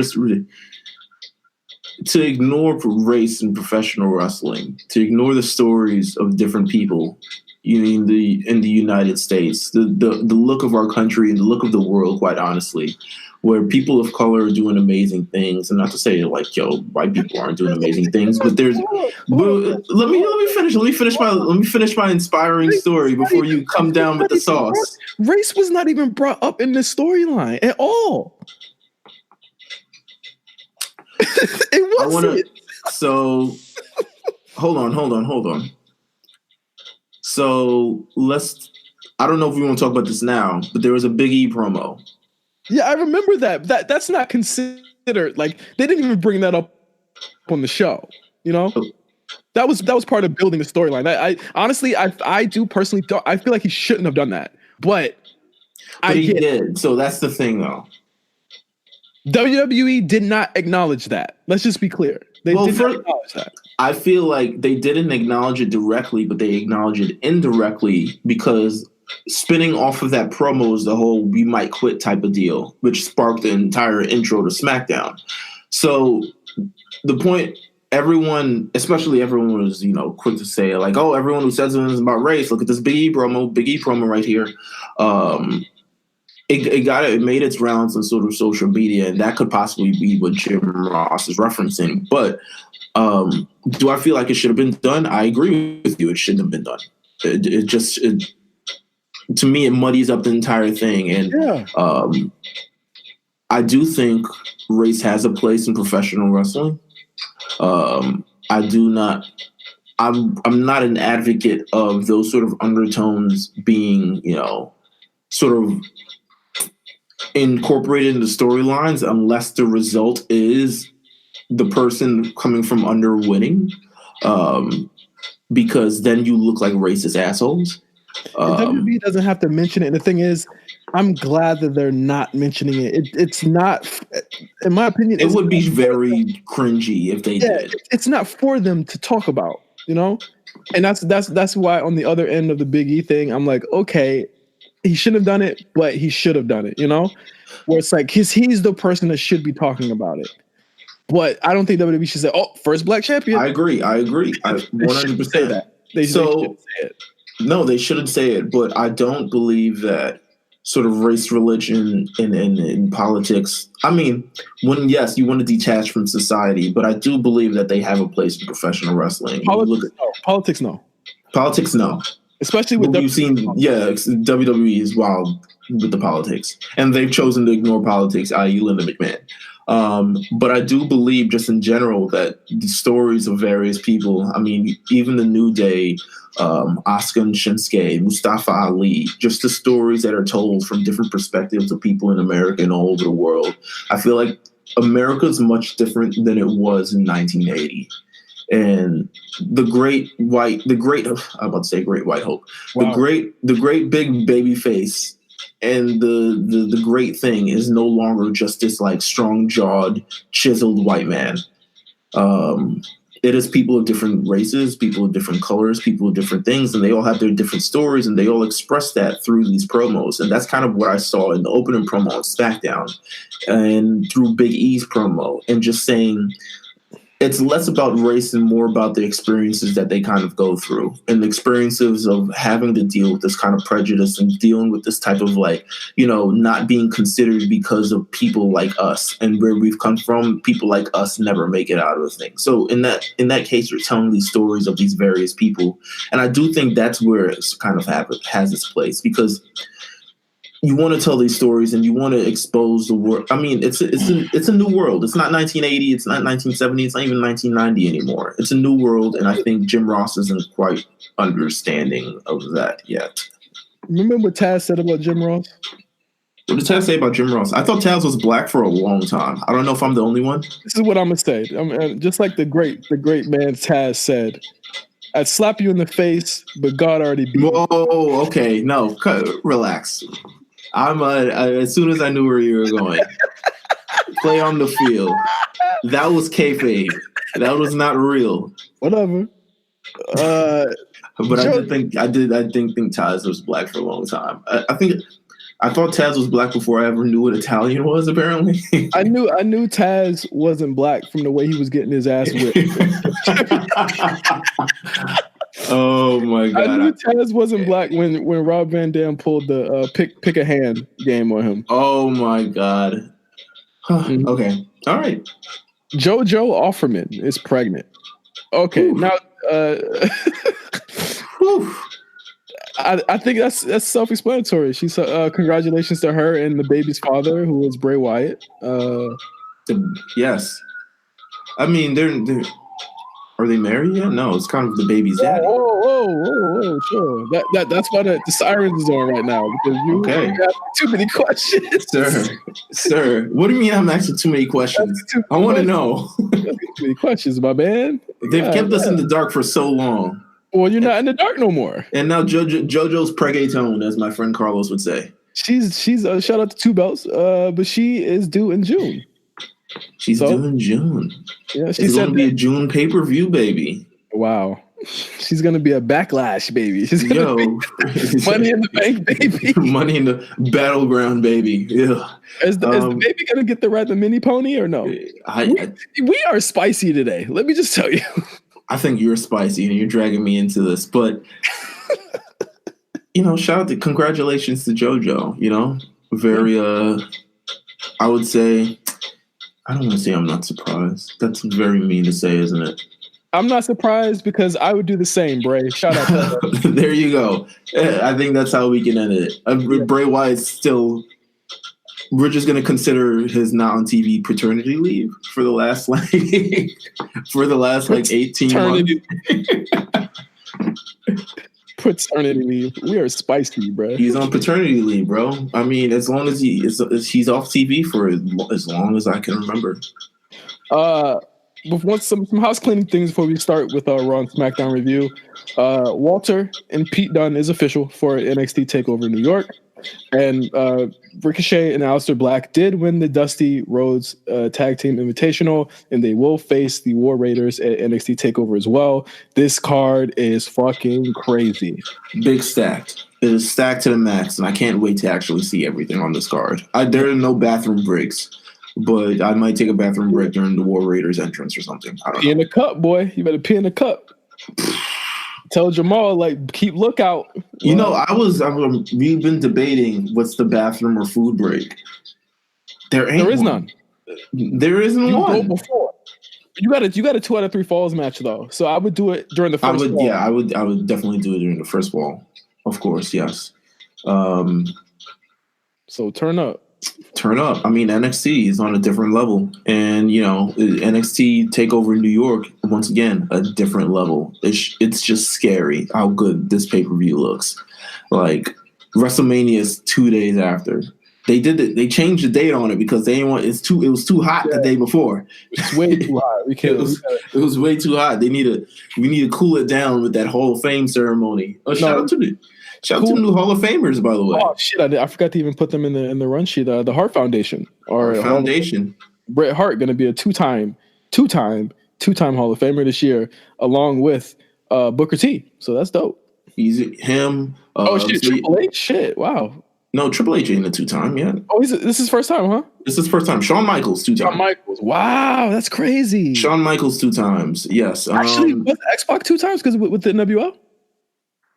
to ignore race in professional wrestling, to ignore the stories of different people in the United States, the look of our country and the look of the world, quite honestly, where people of color are doing amazing things, and not to say like, white people aren't doing amazing things, but let me finish my inspiring story before you come down with the sauce. Race was not even brought up in the storyline at all. It wasn't. So hold on. So I don't know if we want to talk about this now, but there was a Big E promo. Yeah, I remember that. That's not considered, like, they didn't even bring that up on the show, you know? That was part of building the storyline. I honestly do personally I feel like he shouldn't have done that. But he did. So that's the thing, though. WWE did not acknowledge that. Let's just be clear. They did not acknowledge that. I feel like they didn't acknowledge it directly, but they acknowledged it indirectly, because spinning off of that promo is the whole "we might quit" type of deal, which sparked the entire intro to Smackdown. So the point, everyone was, quick to say like, "Oh, everyone who says something about race, look at this Big E promo right here." It made its rounds on sort of social media, and that could possibly be what Jim Ross is referencing. But do I feel like it should have been done? I agree with you. It shouldn't have been done. To me, it muddies up the entire thing. And I do think race has a place in professional wrestling. I'm not an advocate of those sort of undertones being, sort of incorporated into storylines, unless the result is the person coming from under winning, because then you look like racist assholes. WWE doesn't have to mention it. And the thing is, I'm glad that they're not mentioning it. It's not, in my opinion, it would be very cringy if they did. It's not for them to talk about, and that's why on the other end of the Big E thing, I'm like, okay, he shouldn't have done it, but he should have done it, where it's like he's the person that should be talking about it. But I don't think WWE should say, "Oh, first black champion." I agree. I 100% say that. They shouldn't say it. No, they shouldn't say it. But I don't believe that sort of race, religion, and politics. I mean, you want to detach from society, but I do believe that they have a place in professional wrestling. Politics, no. Politics, no. Especially with WWE is wild with the politics, and they've chosen to ignore politics, i.e. Linda McMahon. But I do believe, just in general, that the stories of various people, I mean, even the New Day, Asuka and Shinsuke, Mustafa Ali, just the stories that are told from different perspectives of people in America and all over the world. I feel like America is much different than it was in 1980. And the great white hope, wow. the great big baby face, and the great thing is no longer just this like strong-jawed, chiseled white man. It is people of different races, people of different colors, people of different things, and they all have their different stories, and they all express that through these promos. And that's kind of what I saw in the opening promo on SmackDown and through Big E's promo, and just saying, it's less about race and more about the experiences that they kind of go through, and the experiences of having to deal with this kind of prejudice and dealing with this type of not being considered because of people like us, and where we've come from, people like us never make it out of the thing. So in that case, you're telling these stories of these various people. And I do think that's where it's kind of has its place, because you want to tell these stories and you want to expose the world. I mean, it's a new world. It's not 1980. It's not 1970. It's not even 1990 anymore. It's a new world, and I think Jim Ross isn't quite understanding of that yet. Remember what Taz said about Jim Ross? What did Taz say about Jim Ross? I thought Taz was black for a long time. I don't know if I'm the only one. This is what I'm gonna say. Just like the great man Taz said, "I'd slap you in the face, but God already beat." Whoa, okay, no, relax. As soon as I knew where you were going, play on the field. That was kayfabe. That was not real. Whatever. But I think Taz was black for a long time. I thought Taz was black before I ever knew what Italian was. Apparently, I knew Taz wasn't black from the way he was getting his ass whipped. Oh my god! I knew Taz wasn't black when Rob Van Dam pulled the pick a hand game on him. Oh my god! Mm-hmm. Okay, all right. JoJo Offerman is pregnant. Okay, Ooh. now I think that's self-explanatory. She's congratulations to her and the baby's father, who is Bray Wyatt. Yes, I mean they're are they married yet? No, it's kind of the baby's daddy. Whoa, sure. That's why the sirens is on right now, because you have too many questions, sir. What do you mean I'm asking too many questions? I want to know. Too many questions, my man. They've kept us in the dark for so long. Well, you're not in the dark no more. And now JoJo's preggaeton, as my friend Carlos would say. She's shout out to Two Belts, but she is due in June. She's due in June. Yeah, she's going to be a June pay-per-view, baby. Wow. She's going to be a backlash, baby. She's going to be Money in the Bank, baby. Money in the Battleground, baby. Yeah. Is the baby going to get the ride the mini pony or no? We are spicy today. Let me just tell you. I think you're spicy and you're dragging me into this, but congratulations to JoJo, very, I would say, I don't want to say I'm not surprised. That's very mean to say, isn't it? I'm not surprised because I would do the same, Bray. Shout out to her. There you go. I think that's how we can end it. Bray Wyatt's still, we're just going to consider his not on TV paternity leave for the last 18 months. Paternity leave. We are spicy, bro. He's on paternity leave, bro. I mean, as long as he's off TV for as long as I can remember. With some house cleaning things before we start with our Raw and SmackDown review. Walter and Pete Dunne is official for NXT TakeOver New York. And Ricochet and Aleister Black did win the Dusty Rhodes Tag Team Invitational, and they will face the War Raiders at NXT TakeOver as well. This card is fucking crazy. Big stacked. It is stacked to the max, and I can't wait to actually see everything on this card. There are no bathroom breaks, but I might take a bathroom break during the War Raiders entrance or something. I don't know. Pee in the cup, boy. You better pee in the cup. Tell Jamal, keep lookout. We've been debating what's the bathroom or food break. There is none. There isn't one. Before. You got a 2 out of 3 falls match though, so I would do it during the first. Fall. Yeah, I would definitely do it during the first fall. Of course, yes. So turn up. I mean, NXT is on a different level, and NXT TakeOver New York, once again, a different level. It's just scary how good this pay-per-view looks. Like WrestleMania is 2 days after. They did it. They changed the date on it because they didn't want. It was too hot the day before. It's way too hot. It was way too hot. We need to cool it down with that Hall of Fame ceremony. Shout out to the new Hall of Famers, by the way. Oh shit! I forgot to even put them in the run sheet. The Hart Foundation Bret Hart going to be a two-time Hall of Famer this year, along with Booker T. So that's dope. He's him. Triple H. Shit! Wow. No, Triple H ain't a 2-time yet. Oh, this is his first time, huh? This is first time. Shawn Michaels 2 times. Shawn Michaels. Wow, that's crazy. Shawn Michaels 2 times. Yes. Actually, was X-Pac 2 times because with the NWO?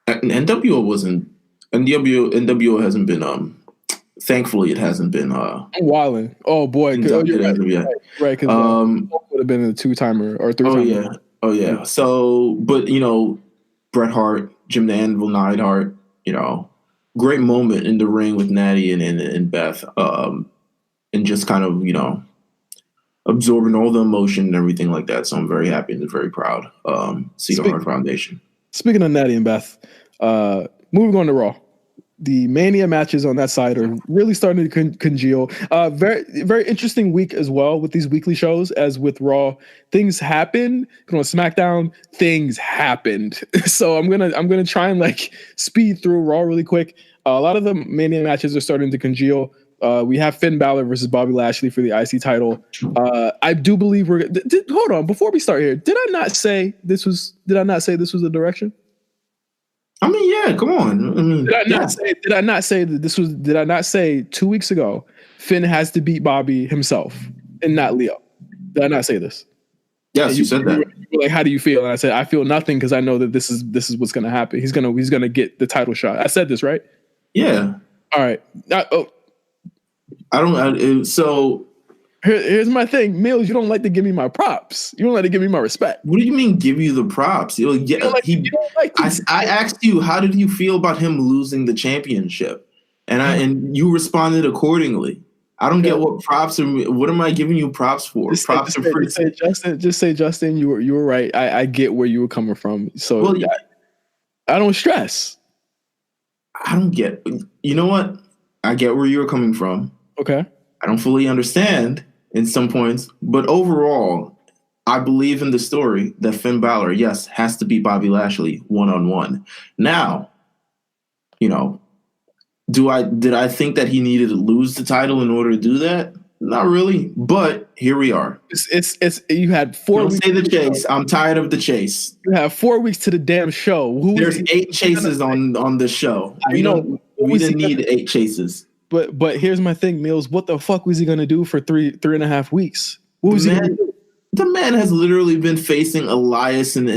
NWO wasn't. NWO hasn't been. Thankfully, it hasn't been. I'm wilding. Oh boy, right? Because would have been a 2-timer or 3-timer. Oh yeah. So, but Bret Hart, Jim the Anvil Neidhart, great moment in the ring with Natty and Beth, and just kind of, absorbing all the emotion and everything like that. So I'm very happy and very proud. Cedar Heart Foundation. Speaking of Natty and Beth, moving on to Raw. The Mania matches on that side are really starting to congeal. Very, very interesting week as well with these weekly shows. As with Raw, things happen. On SmackDown, things happened. So I'm gonna try and like speed through Raw really quick. A lot of the Mania matches are starting to congeal. We have Finn Balor versus Bobby Lashley for the IC title. I do believe hold on, before we start here, did I not say this was the direction? I mean, yeah, come on. I mean, did I not say 2 weeks ago Finn has to beat Bobby himself and not Leo? Did I not say this? Yes, you said that. You were like, how do you feel? And I said, I feel nothing because I know that this is what's gonna happen. He's gonna get the title shot. I said this, right? Yeah. All right. So here's my thing, Meelz. You don't like to give me my props. You don't like to give me my respect. What do you mean, give you the props? I asked you, how did you feel about him losing the championship, and you responded accordingly. I don't get what props are. What am I giving you props for? Props are free. Just say, Justin. You were right. I get where you were coming from. So I don't stress. I don't get. You know what? I get where you were coming from. Okay. I don't fully understand in some points, but overall, I believe in the story that Finn Balor, yes, has to beat Bobby Lashley one-on-one. Now, did I think that he needed to lose the title in order to do that? Not really, but here we are. It's you had 4 weeks. Don't say the chase. I'm tired of the chase. You have 4 weeks to the damn show. There's 8 chases on the show. We didn't need 8 chases. But here's my thing, Meelz. What the fuck was he gonna do for three and a half weeks? What was he gonna do? The man has literally been facing Elias and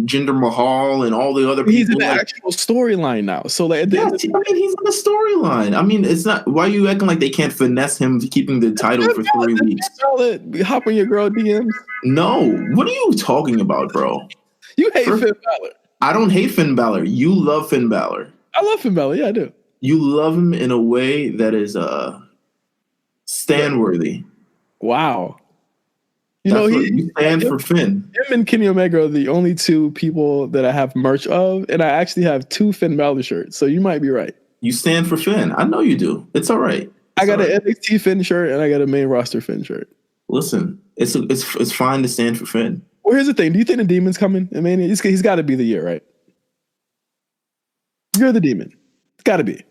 Jinder Mahal and all the other people. He's in the actual storyline now. So like, he's in the storyline. I mean, it's not. Why are you acting like they can't finesse him keeping the title for 3 weeks? Hop on your girl DMs. No, what are you talking about, bro? You hate Finn Balor. I don't hate Finn Balor. You love Finn Balor. I love Finn Balor. Yeah, I do. You love him in a way that is stand-worthy. Wow. You stand for Finn. Him and Kenny Omega are the only 2 people that I have merch of, and I actually have 2 Finn Balor shirts, so you might be right. You stand for Finn. I know you do. It's all right. I got an NXT Finn shirt, and I got a main roster Finn shirt. Listen, it's fine to stand for Finn. Well, here's the thing. Do you think the Demon's coming? I mean, he's got to be the year, right? You're the Demon. It's got to be.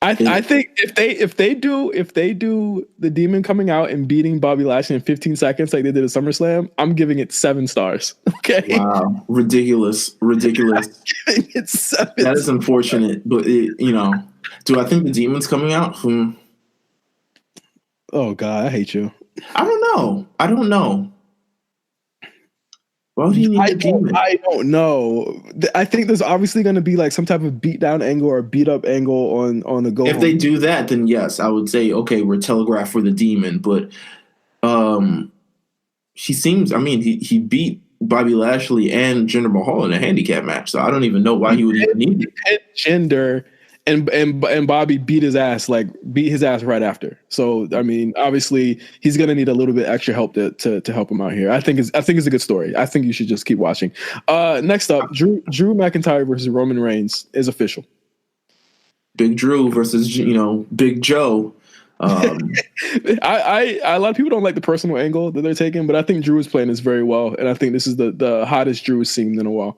I think if they do the Demon coming out and beating Bobby Lashley in 15 seconds like they did at SummerSlam, I'm giving it 7 stars. Okay. Wow. Ridiculous. It's 7. That is unfortunate, but do I think the Demon's coming out? Oh God, I hate you. I don't know. Why would he need a Demon? I don't know. I think there's obviously going to be like some type of beat down angle or beat up angle on the go. If they do that, then yes, I would say, okay, we're telegraphed for the Demon. But he beat Bobby Lashley and Jinder Mahal in a handicap match. So I don't even know why he would even need it. Jinder and Bobby beat his ass right after. So I mean, obviously he's gonna need a little bit extra help to help him out here. I think it's a good story. I think you should just keep watching. Next up, Drew McIntyre versus Roman Reigns is official. Big Drew versus Big Joe. I a lot of people don't like the personal angle that they're taking, but I think Drew is playing this very well, and I think this is the hottest Drew has seen in a while.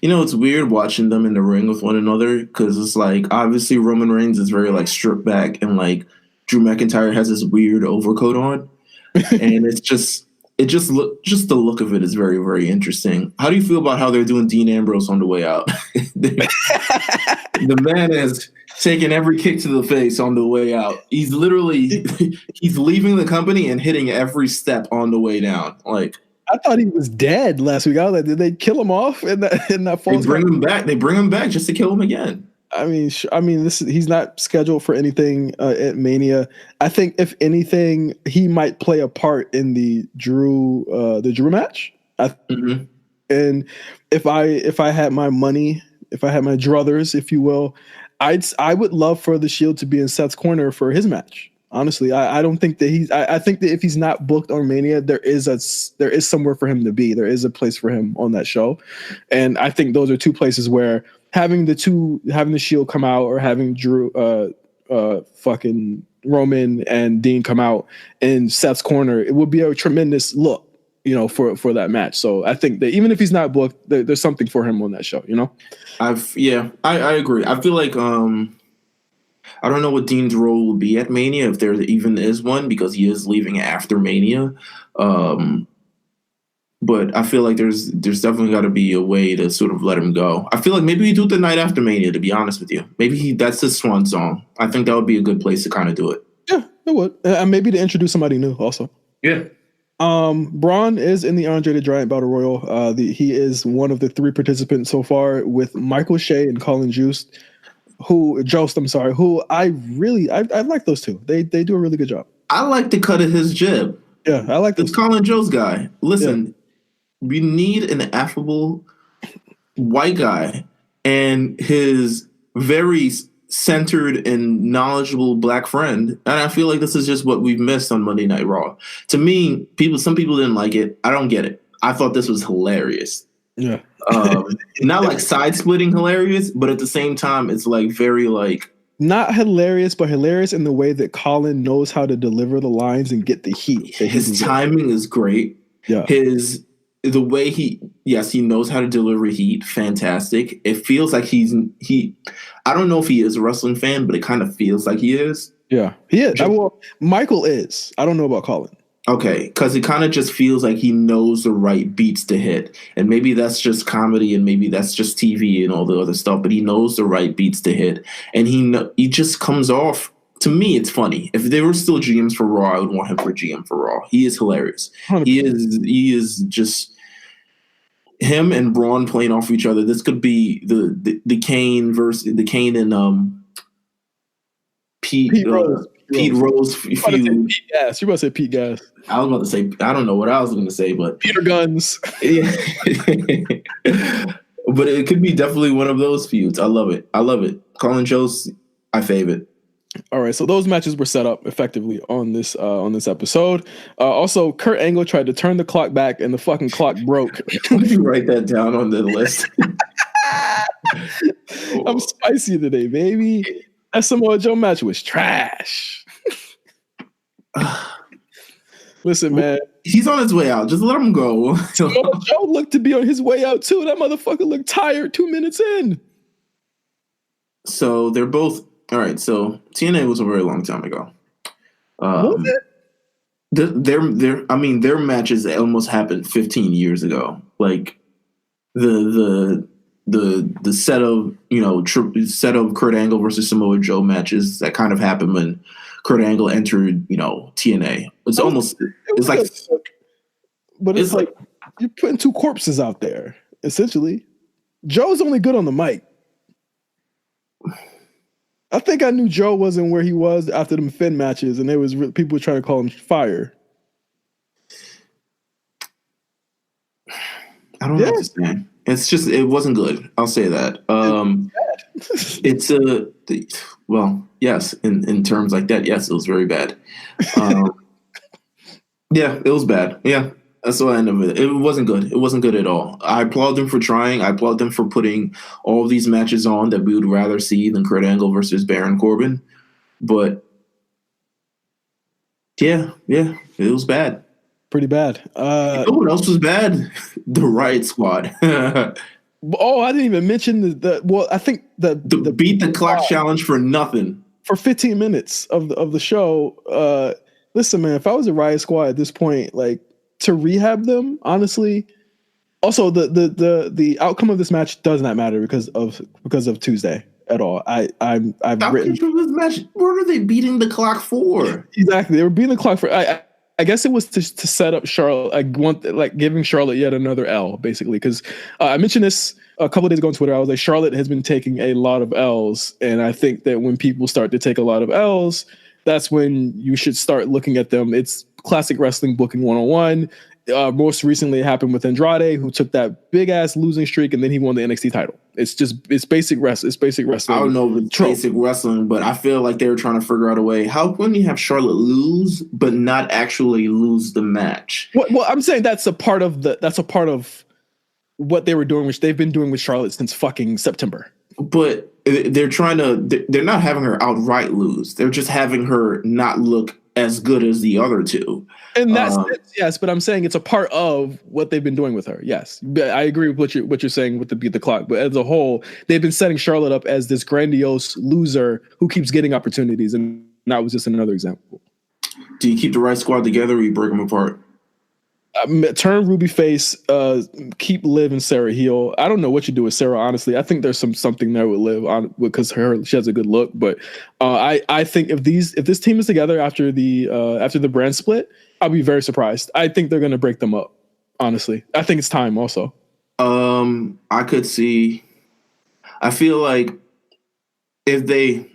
It's weird watching them in the ring with one another because it's like obviously Roman Reigns is very like stripped back and like Drew McIntyre has this weird overcoat on, and the look of it is very, very interesting. How do you feel about how they're doing Dean Ambrose on the way out? The man has taken every kick to the face on the way out. He's leaving the company and hitting every step on the way down. Like, I thought he was dead last week. I was like, did they kill him off in that false? They bring him back. They bring him back just to kill him again. I mean, he's not scheduled for anything at Mania. I think if anything, he might play a part in the Drew match. And if I had my money, if I had my druthers, if you will, I would love for the Shield to be in Seth's corner for his match. Honestly, I don't think that I think that if he's not booked on Mania, there is somewhere for him to be. There is a place for him on that show, and I think those are two places where having the Shield come out or having Drew, fucking Roman and Dean come out in Seth's corner, it would be a tremendous look, for that match. So I think that even if he's not booked, there's something for him on that show. I agree. I feel like I don't know what Dean's role will be at Mania, if there even is one, because he is leaving after Mania. But I feel like there's definitely got to be a way to sort of let him go. I feel like maybe we do it the night after Mania, to be honest with you. Maybe that's his swan song. I think that would be a good place to kind of do it. Yeah, it would. Maybe to introduce somebody new also. Yeah. Braun is in the Andre the Giant Battle Royal. He is one of the 3 participants so far, with Michael Shea and Colin Jost, who I like those two. They do a really good job. I like the cut of his jib. Yeah, I like this. It's Colin Jost guy. Listen, we need an affable white guy and his very centered and knowledgeable black friend. And I feel like this is just what we've missed on Monday Night Raw. To me, some people didn't like it. I don't get it. I thought this was hilarious. Yeah. Not like side splitting hilarious, but at the same time, it's like very like not hilarious, but hilarious in the way that Colin knows how to deliver the lines and get the heat. His timing is great. Yeah. The way he knows how to deliver heat. Fantastic. It feels like I don't know if he is a wrestling fan, but it kind of feels like he is. Yeah, he is. Michael is. I don't know about Colin. Okay, because it kind of just feels like he knows the right beats to hit. And maybe that's just comedy and maybe that's just TV and all the other stuff, but he knows the right beats to hit. And he just comes off, to me, it's funny. If there were still GMs for Raw, I would want him for GM for Raw. He is hilarious. 100%. He is just him and Braun playing off each other. This could be the Kane and Pete Rose feud. Pete Gas. You about to say Pete Gas. I was about to say, I don't know what I was going to say, but Peter Guns. Yeah. But it could be definitely one of those feuds. I love it. Colin Jost, I fave it. All right, so those matches were set up effectively on this episode. Also, Kurt Angle tried to turn the clock back, and the fucking clock broke. Let me write that down on the list. I'm spicy today, baby. That Samoa Joe match was trash. Listen, man. He's on his way out. Just let him go. Samoa Joe looked to be on his way out, too. That motherfucker looked tired 2 minutes in. So they're both... All right, so TNA was a very long time ago. Was it? Their matches almost happened 15 years ago. Like the set of Kurt Angle versus Samoa Joe matches that kind of happened when Kurt Angle entered, TNA. It's like you're putting 2 corpses out there, essentially. Joe's only good on the mic. I think I knew Joe wasn't where he was after them Finn matches, and people were trying to call him fire. I don't know what to say. It's just, it wasn't good. I'll say that. Yes, in terms like that, yes, it was very bad. Yeah, it was bad. Yeah, that's the end of it. It wasn't good. It wasn't good at all. I applaud them for trying. I applaud them for putting all these matches on that we would rather see than Kurt Angle versus Baron Corbin. But yeah, it was bad. Pretty bad. You know what else was bad? The Riot Squad. Oh, I didn't even mention I think the beat the clock challenge for nothing. For 15 minutes of the show. Listen, man, if I was a Riot Squad at this point, like, to rehab them, honestly. Also, the outcome of this match does not matter because of Tuesday at all. I've written this match. What are they beating the clock for? Exactly, they were beating the clock for. I guess it was to set up Charlotte. Giving Charlotte yet another L, basically. Because I mentioned this a couple of days ago on Twitter. I was like, Charlotte has been taking a lot of L's, and I think that when people start to take a lot of L's, that's when you should start looking at them. It's classic wrestling booking 101. most recently it happened with Andrade, who took that big ass losing streak, and then he won the NXT title. It's basic wrestling. It's basic wrestling. I don't know if it's basic wrestling, but I feel like they were trying to figure out a way. How can you have Charlotte lose, but not actually lose the match? Well, I'm saying that's a part of what they were doing, which they've been doing with Charlotte since fucking September. But they're not having her outright lose. They're just having her not look as good as the other two. And that's yes, but I'm saying it's a part of what they've been doing with her. Yes, I agree with what you're saying with the beat the clock. But as a whole, they've been setting Charlotte up as this grandiose loser who keeps getting opportunities, and that was just another example. Do you keep the right squad together, or you break them apart? Turn Ruby face, keep Liv and Sarah heel. I don't know what you do with Sarah, honestly. I think there's something there with Liv on because she has a good look. But I think if this team is together after the brand split, I'll be very surprised. I think they're gonna break them up. Honestly, I think it's time. Also, I could see. I feel like if they,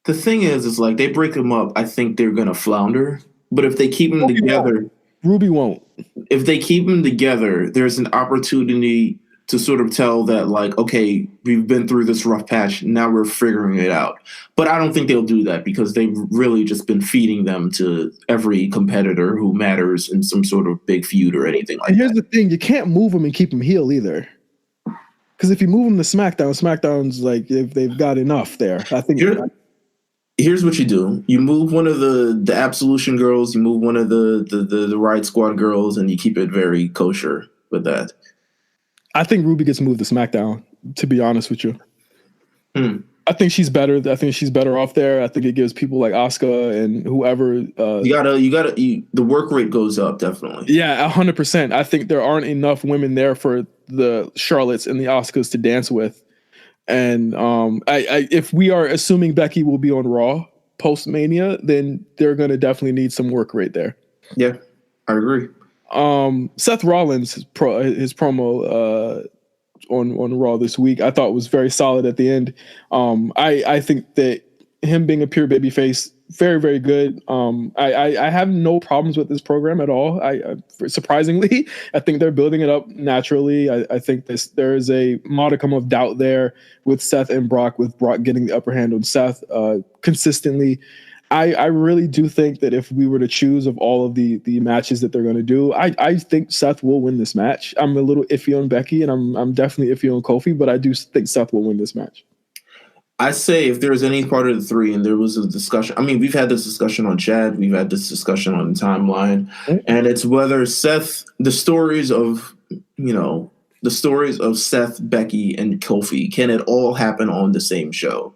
the thing is like they break them up, I think they're gonna flounder. But if they keep them together. Ruby won't. If they keep them together, there's an opportunity to sort of tell that, like, okay, we've been through this rough patch. Now we're figuring it out. But I don't think they'll do that because they've really just been feeding them to every competitor who matters in some sort of big feud or anything like that. And here's the thing. You can't move them and keep them heel either. Because if you move them to SmackDown's like if they've got enough there. I think here's what you do. You move one of the Absolution girls, you move one of the Riot Squad girls, and you keep it very kosher with that. I think Ruby gets moved to SmackDown, to be honest with you. I think she's better. I think she's better off there. I think it gives people like Asuka and whoever. The work rate goes up, definitely. Yeah, 100%. I think there aren't enough women there for the Charlottes and the Asukas to dance with. And if we are assuming Becky will be on Raw post-Mania, then they're going to definitely need some work right there. Yeah, I agree. Seth Rollins, his promo on Raw this week, I thought was very solid at the end. I think that him being a pure babyface, very, very good. I have no problems with this program at all. Surprisingly, I think they're building it up naturally. I think there is a modicum of doubt there with Seth and Brock, with Brock getting the upper hand on Seth consistently. I really do think that if we were to choose of all of the matches that they're going to do, I think Seth will win this match. I'm a little iffy on Becky, and I'm definitely iffy on Kofi, but I do think Seth will win this match. I say if there's any part of the three, and there was a discussion, I mean, we've had this discussion on chat, we've had this discussion on the timeline, and it's whether Seth, the stories of Seth, Becky, and Kofi, can it all happen on the same show?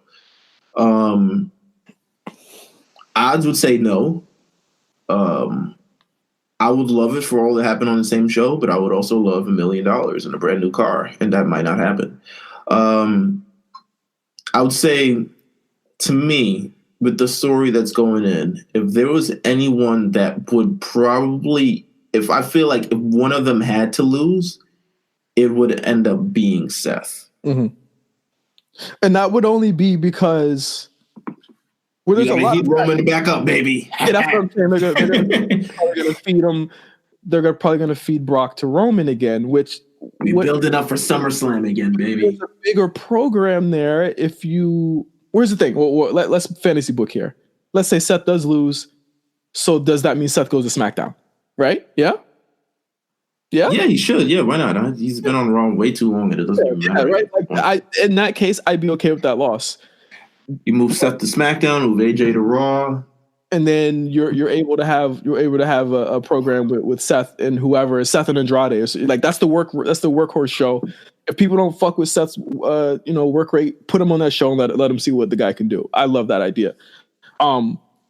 Odds would say no. I would love it for all to happen on the same show, but I would also love $1 million and a brand new car, and that might not happen. I would say, to me, with the story that's going in, if there was anyone that would probably, if I feel like if one of them had to lose, it would end up being Seth. Mm-hmm. And that would only be because there's a lot of Roman back up, baby. Yeah, that's what I'm saying. They're probably going to feed him. They're probably going to feed Brock to Roman again, which we build it up for SummerSlam again, baby. There's a bigger program there. Where's the thing? Well, let's fantasy book here. Let's say Seth does lose. So does that mean Seth goes to SmackDown? Right? Yeah. Yeah. Yeah, he should. Yeah, why not? He's been on Raw way too long, and it doesn't even matter. Right. In that case, I'd be okay with that loss. You move Seth to SmackDown, move AJ to Raw, and then you're able to have a program with Seth and whoever, Seth and Andrade. Like that's the workhorse show. If people don't fuck with Seth's work rate, put him on that show and let him see what the guy can do. I love that idea.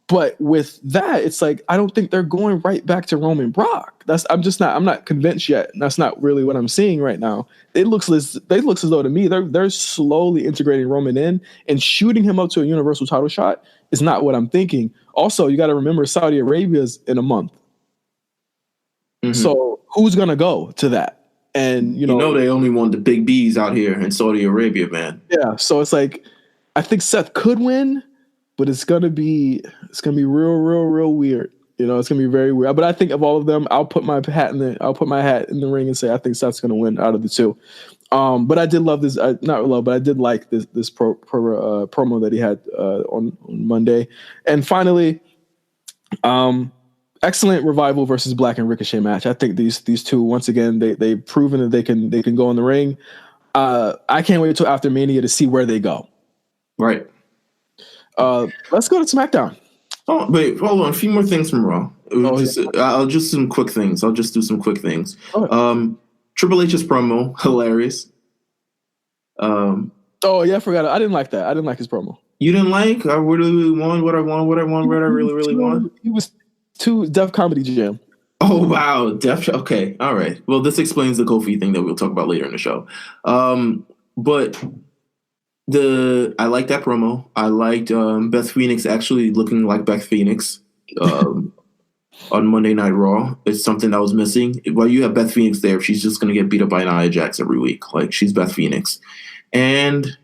But with that, it's like I don't think they're going right back to Roman Brock. I'm not convinced yet. That's not really what I'm seeing right now. It looks as though to me they're slowly integrating Roman in, and shooting him up to a Universal title shot is not what I'm thinking. Also, you got to remember Saudi Arabia's in a month. Mm-hmm. So who's gonna go to that? And you know they only want the big B's out here in Saudi Arabia, man. Yeah, so it's like I think Seth could win, but it's gonna be real weird. You know, it's gonna be very weird. But I think of all of them, I'll put my hat in the ring and say I think Seth's gonna win out of the two. But I did love this. Not love, but I did like this promo that he had on Monday. And finally, excellent Revival versus Black and Ricochet match. I think these two, once again, they've proven that they can go in the ring. I can't wait until after Mania to see where they go. Right. Let's go to SmackDown. Oh, wait, hold on. A few more things from Raw. I'll just some quick things. I'll just do some quick things. Triple H's promo, hilarious. Oh yeah, I forgot. I didn't like that. I didn't like his promo. You didn't like? I really want what I want, what I really want. He was too Def Comedy Jam. Oh wow, Def. Okay, all right. Well, this explains the Kofi thing that we'll talk about later in the show. But I liked that promo. I liked Beth Phoenix actually looking like Beth Phoenix on Monday Night Raw. It's something that was missing. While you have Beth Phoenix there, she's just going to get beat up by Nia Jax every week. Like, she's Beth Phoenix. And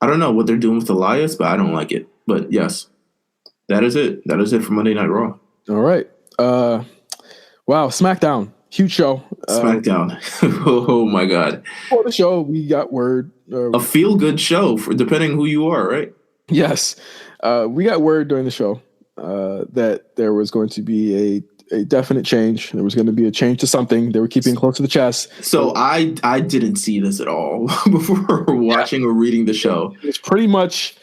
I don't know what they're doing with Elias, but I don't like it. But yes, that is it. That is it for Monday Night Raw. All right. Wow, SmackDown. Huge show. SmackDown. Oh, my God. For the show, we got word. A feel-good show, for depending who you are, right? Yes. We got word during the show that there was going to be a definite change. There was going to be a change to something. They were keeping close to the chest. So I didn't see this at all before watching or reading the show. It's pretty much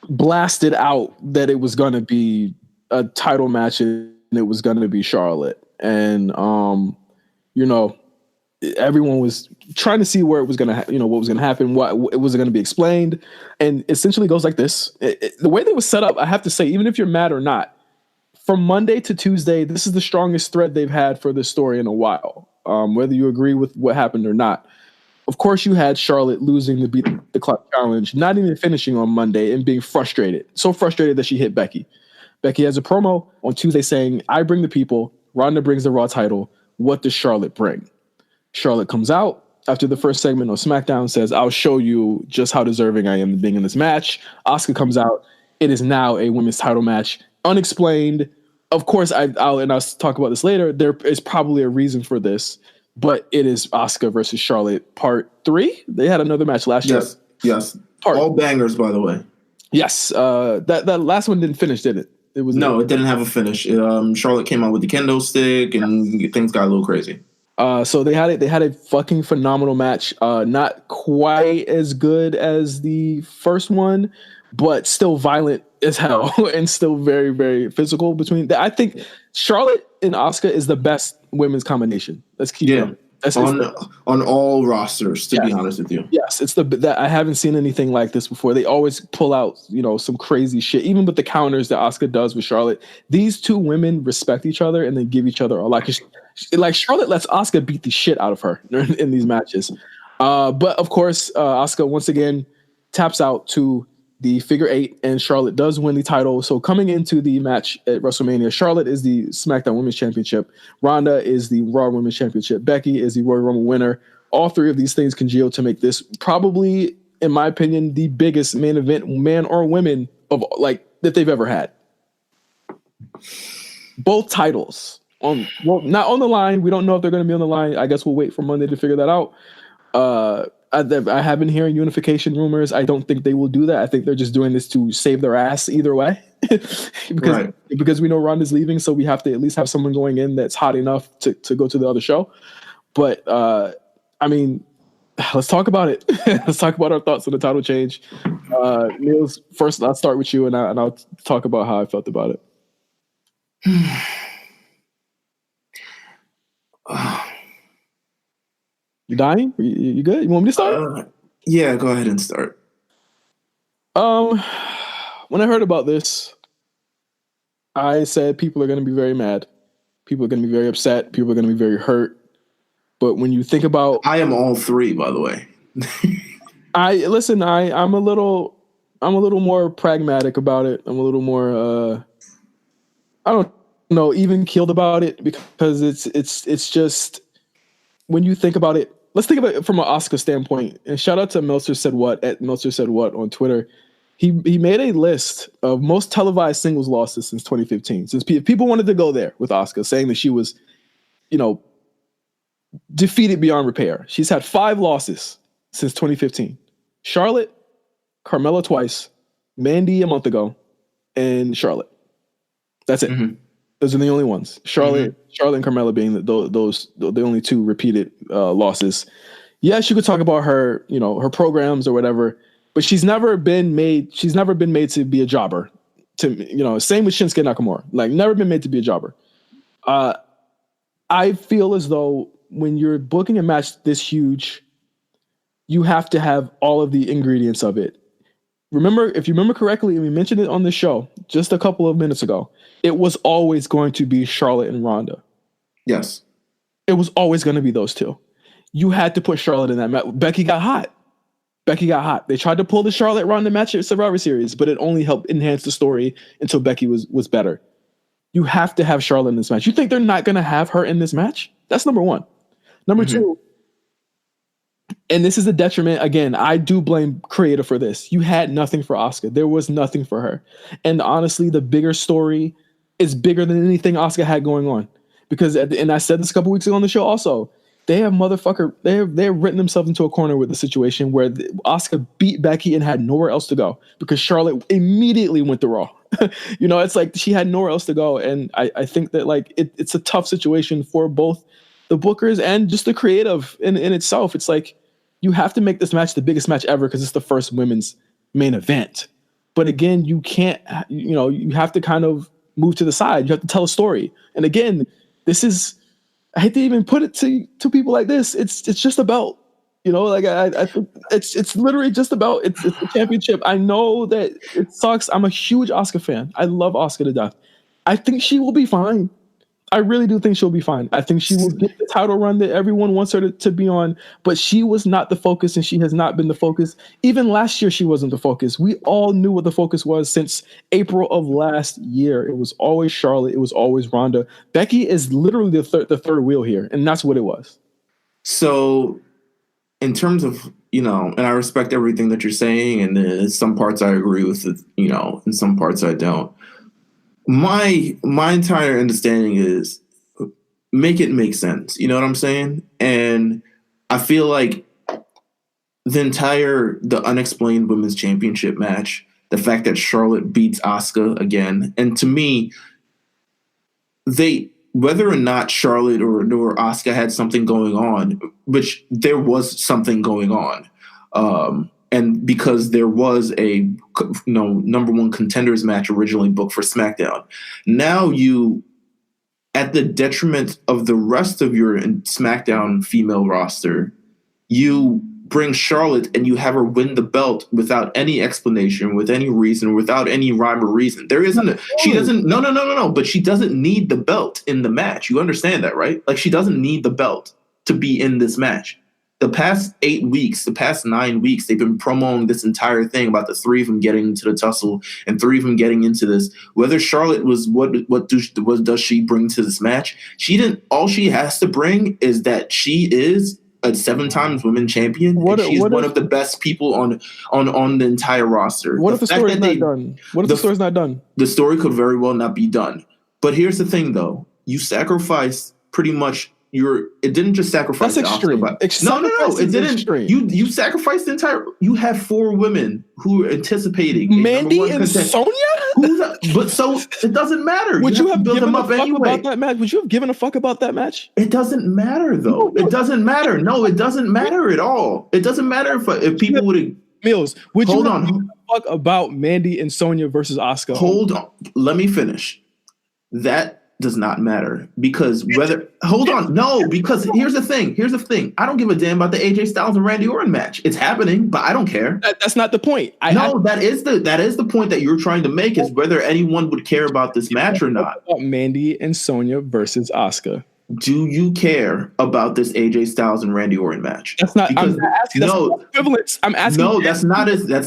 blasted out that it was going to be a title match and it was going to be Charlotte. And, you know, everyone was trying to see where it was going to, what was going to happen, what it was going to be explained. And essentially goes like this. The way that it was set up, I have to say, even if you're mad or not, from Monday to Tuesday, this is the strongest thread they've had for this story in a while, whether you agree with what happened or not. Of course, you had Charlotte losing the Beat the Clock challenge, not even finishing on Monday and being frustrated, so frustrated that she hit Becky. Becky has a promo on Tuesday saying, I bring the people, Ronda brings the Raw title. What does Charlotte bring? Charlotte comes out after the first segment on SmackDown, says, I'll show you just how deserving I am of being in this match. Asuka comes out. It is now a women's title match. Unexplained. Of course, I'll talk about this later. There is probably a reason for this, but it is Asuka versus Charlotte part 3. They had another match last year. Yes. All bangers, by the way. Yes. That last one didn't finish, did it? It didn't have a finish. Charlotte came out with the kendo stick, and things got a little crazy. So they had a fucking phenomenal match. Not quite as good as the first one, but still violent as hell and still very, very physical I think Charlotte and Asuka is the best women's combination. Let's keep it. On all rosters, to be honest with you. Yes, it's that I haven't seen anything like this before. They always pull out, some crazy shit. Even with the counters that Asuka does with Charlotte, these two women respect each other and they give each other like Charlotte lets Asuka beat the shit out of her in these matches. But of course, Asuka once again taps out to the figure 8, and Charlotte does win the title. So coming into the match at WrestleMania, Charlotte is the SmackDown Women's Championship. Ronda is the Raw Women's Championship. Becky is the Royal Rumble winner. All three of these things congeal to make this probably, in my opinion, the biggest main event, man or women, that they've ever had. Both titles not on the line. We don't know if they're going to be on the line. I guess we'll wait for Monday to figure that out. I have been hearing unification rumors. I don't think they will do that. I think they're just doing this to save their ass either way. because we know Ronda's leaving, so we have to at least have someone going in that's hot enough to go to the other show. But let's talk about it. Let's talk about our thoughts on the title change. Meelz, first I'll start with you and I'll talk about how I felt about it. You dying? You good? You want me to start? Yeah, go ahead and start. When I heard about this, I said people are going to be very mad. People are going to be very upset. People are going to be very hurt. But when you think about, I am all three, by the way. I'm a little more pragmatic about it. I'm a little more, I don't know, even keeled about it, because it's just, when you think about it, let's think about it from an Asuka standpoint. And shout out to Meltzer Said What on Twitter. He made a list of most televised singles losses since 2015. Since people wanted to go there with Asuka, saying that she was, defeated beyond repair. She's had 5 losses since 2015. Charlotte, Carmella twice, Mandy a month ago, and Charlotte. That's it. Mm-hmm. Those are the only ones. Charlotte and Carmella being the only 2 repeated losses. Yes, you could talk about her, her programs or whatever, but she's never been made to be a jobber. Same with Shinsuke Nakamura. Like, never been made to be a jobber. I feel as though when you're booking a match this huge, you have to have all of the ingredients of it. If you remember correctly, and we mentioned it on the show just a couple of minutes ago, it was always going to be Charlotte and Ronda. Yes. It was always going to be those 2. You had to put Charlotte in that match. Becky got hot. They tried to pull the Charlotte Ronda match at Survivor Series, but it only helped enhance the story until Becky was better. You have to have Charlotte in this match. You think they're not going to have her in this match? That's number 1. Number 2, and this is a detriment. Again, I do blame creative for this. You had nothing for Asuka. There was nothing for her. And honestly, the bigger story is bigger than anything Asuka had going on. Because, and I said this a couple weeks ago on the show also, they've written themselves into a corner with the situation where Asuka beat Becky and had nowhere else to go because Charlotte immediately went to Raw. It's like she had nowhere else to go. And I think that like it's a tough situation for both the bookers and just the creative in itself. It's like you have to make this match the biggest match ever because it's the first women's main event. But again, you can't, you have to kind of move to the side. You have to tell a story. And again, this is, I hate to even put it to people like this. It's just about, it's literally just about, it's the championship. I know that it sucks. I'm a huge Asuka fan. I love Asuka to death. I think she will be fine. I really do think she'll be fine. I think she will get the title run that everyone wants her to be on, but she was not the focus and she has not been the focus. Even last year, she wasn't the focus. We all knew what the focus was since April of last year. It was always Charlotte. It was always Ronda. Becky is literally the third wheel here, and that's what it was. So in terms of, and I respect everything that you're saying, and in some parts I agree with it, in some parts I don't. My entire understanding is make it make sense. You know what I'm saying? And I feel like the unexplained women's championship match, the fact that Charlotte beats Asuka again, and to me, whether or not Charlotte or Asuka had something going on, which there was something going on, and because there was a number 1 contenders match originally booked for SmackDown, now you, at the detriment of the rest of your SmackDown female roster, you bring Charlotte and you have her win the belt without any explanation, with any reason, without any rhyme or reason. There isn't. She doesn't. No. But she doesn't need the belt in the match. You understand that, right? Like, she doesn't need the belt to be in this match. The past 8 weeks, the past 9 weeks, they've been promoting this entire thing about the 3 of them getting into the tussle and 3 of them getting into this. Whether Charlotte was what does she bring to this match? She didn't. All she has to bring is that she is a 7 times women champion. She's one of the best people on the entire roster. What if the story's not done? What if the story's not done? The story could very well not be done. But here's the thing, though. You sacrificed pretty much. It didn't just sacrifice. That's extreme. No. It didn't. Extreme. You sacrificed the entire. You have 4 women who are anticipating Mandy and Sonya. But so it doesn't matter. Would you have given a fuck anyway. about that match? Would you have given a fuck about that match? It doesn't matter, though. It doesn't matter. No, it doesn't matter at all. It doesn't matter if people would have. Meelz, would you have given a fuck about Mandy and Sonya versus Asuka? Hold on. Let me finish. That does not matter because because here's the thing. I don't give a damn about the AJ Styles and Randy Orton match. It's happening, but I don't care. That's not the point. That is the point that you're trying to make, is whether anyone would care about this match or not. About Mandy and Sonya versus Asuka. do you care about this AJ Styles and Randy Orton match? That's not. Because I'm not asking. That's equivalent. I'm asking. No, that's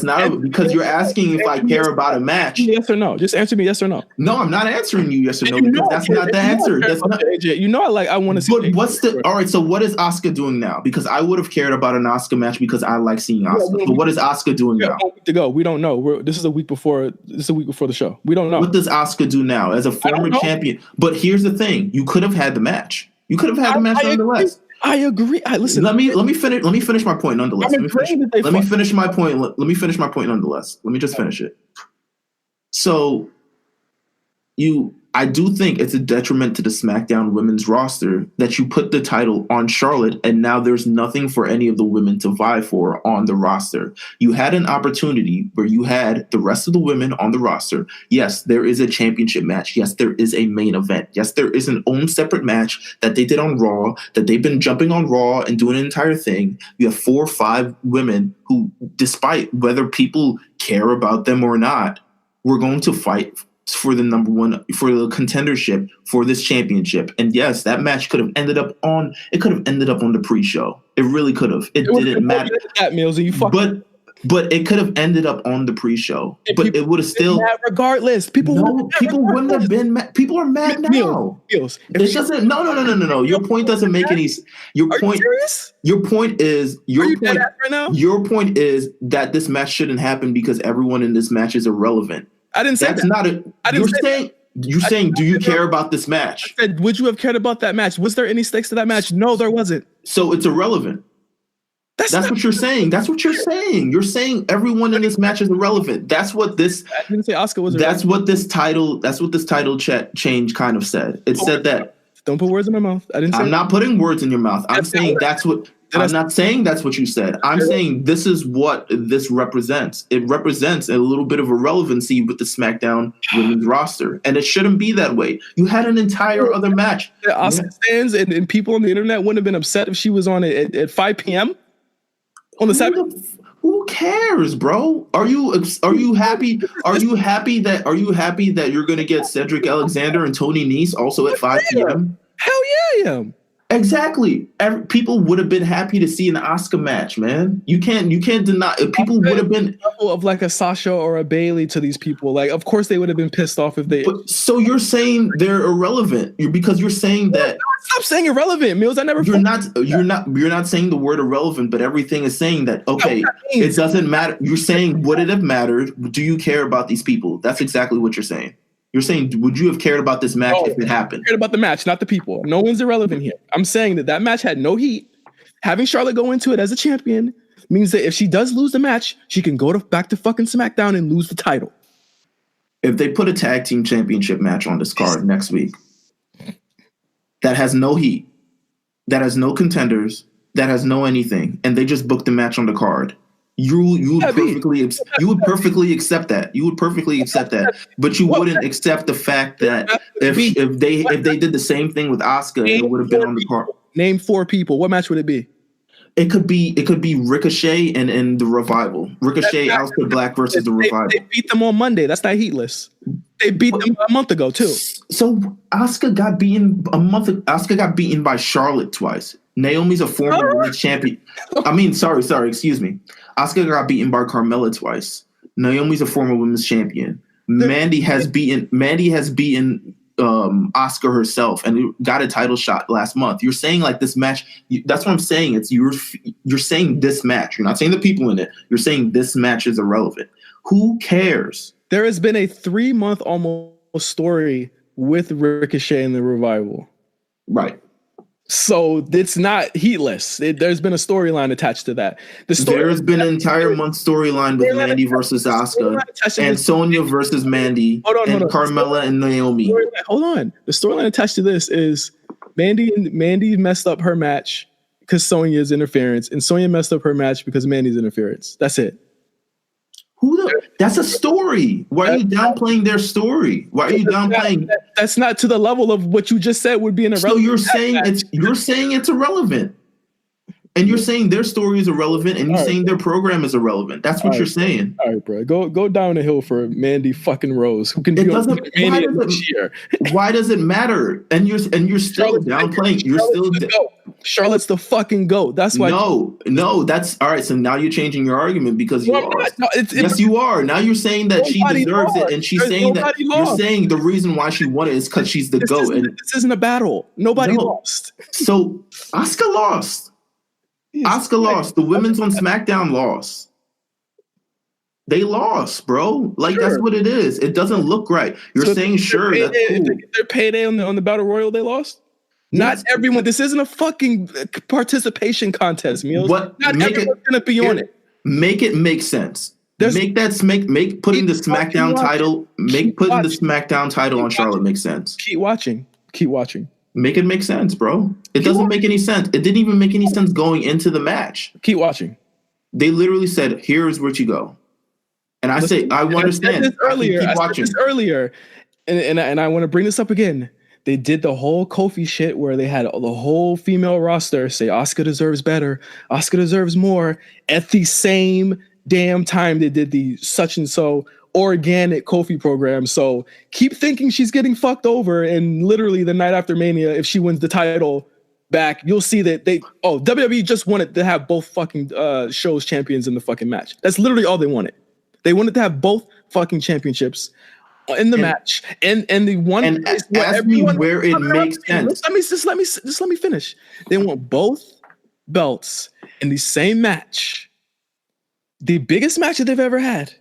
not because you're asking if I care about a match. Yes or no? Just answer me yes or no. No, I'm not answering you yes or no because that's not the answer. That's not AJ. You know, I want to see. But what's the all right? So what is Asuka doing now? Because I would have cared about an Asuka match because I like seeing Asuka. But what is Asuka doing now? 1 week to go. We don't know. This is a week before. This is a week before the show. We don't know. What does Asuka do now as a former champion? But here's the thing: you could have had the match. You could have had the match nonetheless. I agree. Listen. Let me finish my point nonetheless. Let me finish my point. Let me finish my point nonetheless. Let me just finish it. So, I do think it's a detriment to the SmackDown women's roster that you put the title on Charlotte and now there's nothing for any of the women to vie for on the roster. You had an opportunity where you had the rest of the women on the roster. Yes, there is a championship match. Yes, there is a main event. Yes, there is an own separate match that they did on Raw, that they've been jumping on Raw and doing an entire thing. You have 4 or 5 women who, despite whether people care about them or not, were going to fight for the number one, for the contendership for this championship. And yes, that match could have ended up on the pre-show. It really could have. It didn't matter. That Meelz, but it could have ended up on the pre-show. But it would have still regardless. People wouldn't have been mad. People are mad now. Meelz. It doesn't no. Your point doesn't make any your point is that this match shouldn't happen because everyone in this match is irrelevant. I didn't say that. You're saying, do you care about this match? I said, would you have cared about that match? Was there any stakes to that match? No, there wasn't. So it's irrelevant. That's what you're saying. That's what you're saying. You're saying everyone in this match is irrelevant. That's what this. I didn't say Asuka was. That's what this title. That's what this title change kind of said. It said that. Don't put words in my mouth. I didn't. I'm not putting words in your mouth. I'm saying that's what. I'm not saying that's what you said. I'm saying this is what this represents. It represents a little bit of irrelevancy with the SmackDown women's roster. And it shouldn't be that way. You had an entire other match. Asuka fans and people on the internet wouldn't have been upset if she was on it at 5 p.m. on the 7th. Who cares, bro? Are you happy? Are you happy that you're going to get Cedric Alexander and Tony Nese also at 5 p.m.? Hell yeah, I am. Exactly. People would have been happy to see an Asuka match, man. You can't deny. People would have been of like a Sasha or a Bailey to these people. Like, of course, they would have been pissed off if they. So you're saying they're irrelevant? Because you're saying that. Stop saying irrelevant, Meelz. I never. You're not saying the word irrelevant, but everything is saying that. Okay, it doesn't matter. You're saying would it have mattered? Do you care about these people? That's exactly what you're saying. You're saying, would you have cared about this match if it happened? I cared about the match, not the people. No one's irrelevant here. I'm saying that match had no heat. Having Charlotte go into it as a champion means that if she does lose the match, she can go back to fucking SmackDown and lose the title. If they put a tag team championship match on this card next week, that has no heat, that has no contenders, that has no anything, and they just booked the match on the card, you would perfectly accept that. You would perfectly accept that, but you wouldn't accept the fact that if they did the same thing with Asuka, it would have been on the card. Name 4 people. What match would it be? It could be Ricochet and the Revival. Ricochet, Aleister Black versus the Revival. They beat them on Monday. That's not heatless. They beat them a month ago too. So Asuka got beaten Asuka got beaten by Charlotte twice. Naomi's a former women's champion. Excuse me. Asuka got beaten by Carmella twice. Naomi's a former women's champion. Mandy has beaten Asuka herself and got a title shot last month. You're saying like this match. That's what I'm saying. It's you're saying this match. You're not saying the people in it. You're saying this match is irrelevant. Who cares? There has been a 3-month almost story with Ricochet and the Revival. Right. So it's not heatless. There's been a storyline attached to that. There's been an entire month storyline with Mandy versus Asuka and Sonya versus Mandy and Carmella and Naomi. Hold on. The storyline attached to this is Mandy messed up her match because Sonya's interference, and Sonya messed up her match because Mandy's interference. That's it. That's a story. Why are you downplaying their story? Why are you downplaying? That's not to the level of what you just said would be an irrelevant. So you're saying it's irrelevant. And you're saying their story is irrelevant, and you're saying their program is irrelevant. That's what you're saying. All right, bro. Go down the hill for Mandy fucking Rose, who can be on Mania this year. Why does it matter? And you're still downplaying. Charlotte's the fucking GOAT. That's why. No. That's all right. So now you're changing your argument because you lost. Yes, you are. Now you're saying that she deserves it, and she's saying that you're saying the reason why she won it is because she's the GOAT. And this isn't a battle. Nobody lost. So Asuka lost. Asuka lost. The women's on Smackdown lost. They lost, bro. Like that's what it is. It doesn't look right. You're saying that's cool. Their payday on the Battle Royal they lost. Not everyone. This isn't a fucking participation contest, Meelz. Not everyone's gonna be on it. Make it make sense. Make putting the SmackDown title. Putting the SmackDown title on Charlotte make sense. Keep watching. Make it make sense, bro. It doesn't make any sense. It didn't even make any sense going into the match. Keep watching. They literally said, "Here's where you go," and I say, "I understand." I said this earlier, and I want to bring this up again. They did the whole Kofi shit where they had the whole female roster say Asuka deserves better, Asuka deserves more. At the same damn time, they did the such and so organic Kofi program. So keep thinking she's getting fucked over, and literally the night after Mania, if she wins the title back, you'll see that WWE just wanted to have both fucking shows champions in the fucking match. That's literally all they wanted. They wanted to have both fucking championships in the match, and the one and ask me where it makes sense. Let me finish. They want both belts in the same match, the biggest match that they've ever had,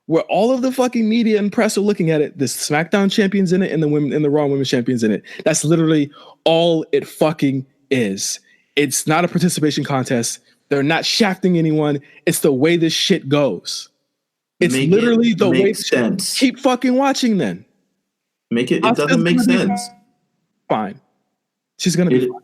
where all of the fucking media and press are looking at it. The SmackDown champions in it, and the Raw Women's champions in it. That's literally all it fucking is. It's not a participation contest. They're not shafting anyone. It's the way this shit goes. It's literally the way. Sense. Keep fucking watching then. It doesn't make sense. Fine. She's gonna be fine.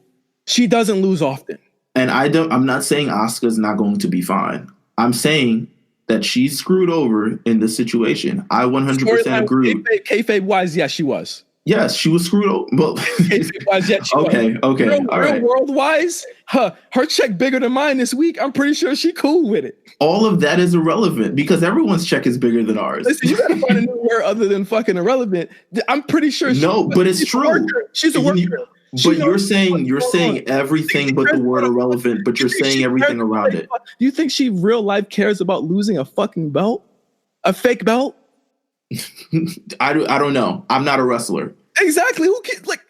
She doesn't lose often. And I'm not saying Asuka's not going to be fine. I'm saying that she's screwed over in this situation. I 100% agree. Kayfabe wise, yes, she was. Yes, she was screwed over. Well, kayfabe-wise, yes, she was. Okay. Real world wise, her check bigger than mine this week. I'm pretty sure she cool with it. All of that is irrelevant because everyone's check is bigger than ours. Listen, you gotta find a new word other than fucking irrelevant. I'm pretty sure. But it's true. She's a worker. But you're saying everything but the word irrelevant, but you're saying everything around it. Do you think she real life cares about losing a fucking belt? A fake belt? I don't know. I'm not a wrestler. Exactly. Who cares? Like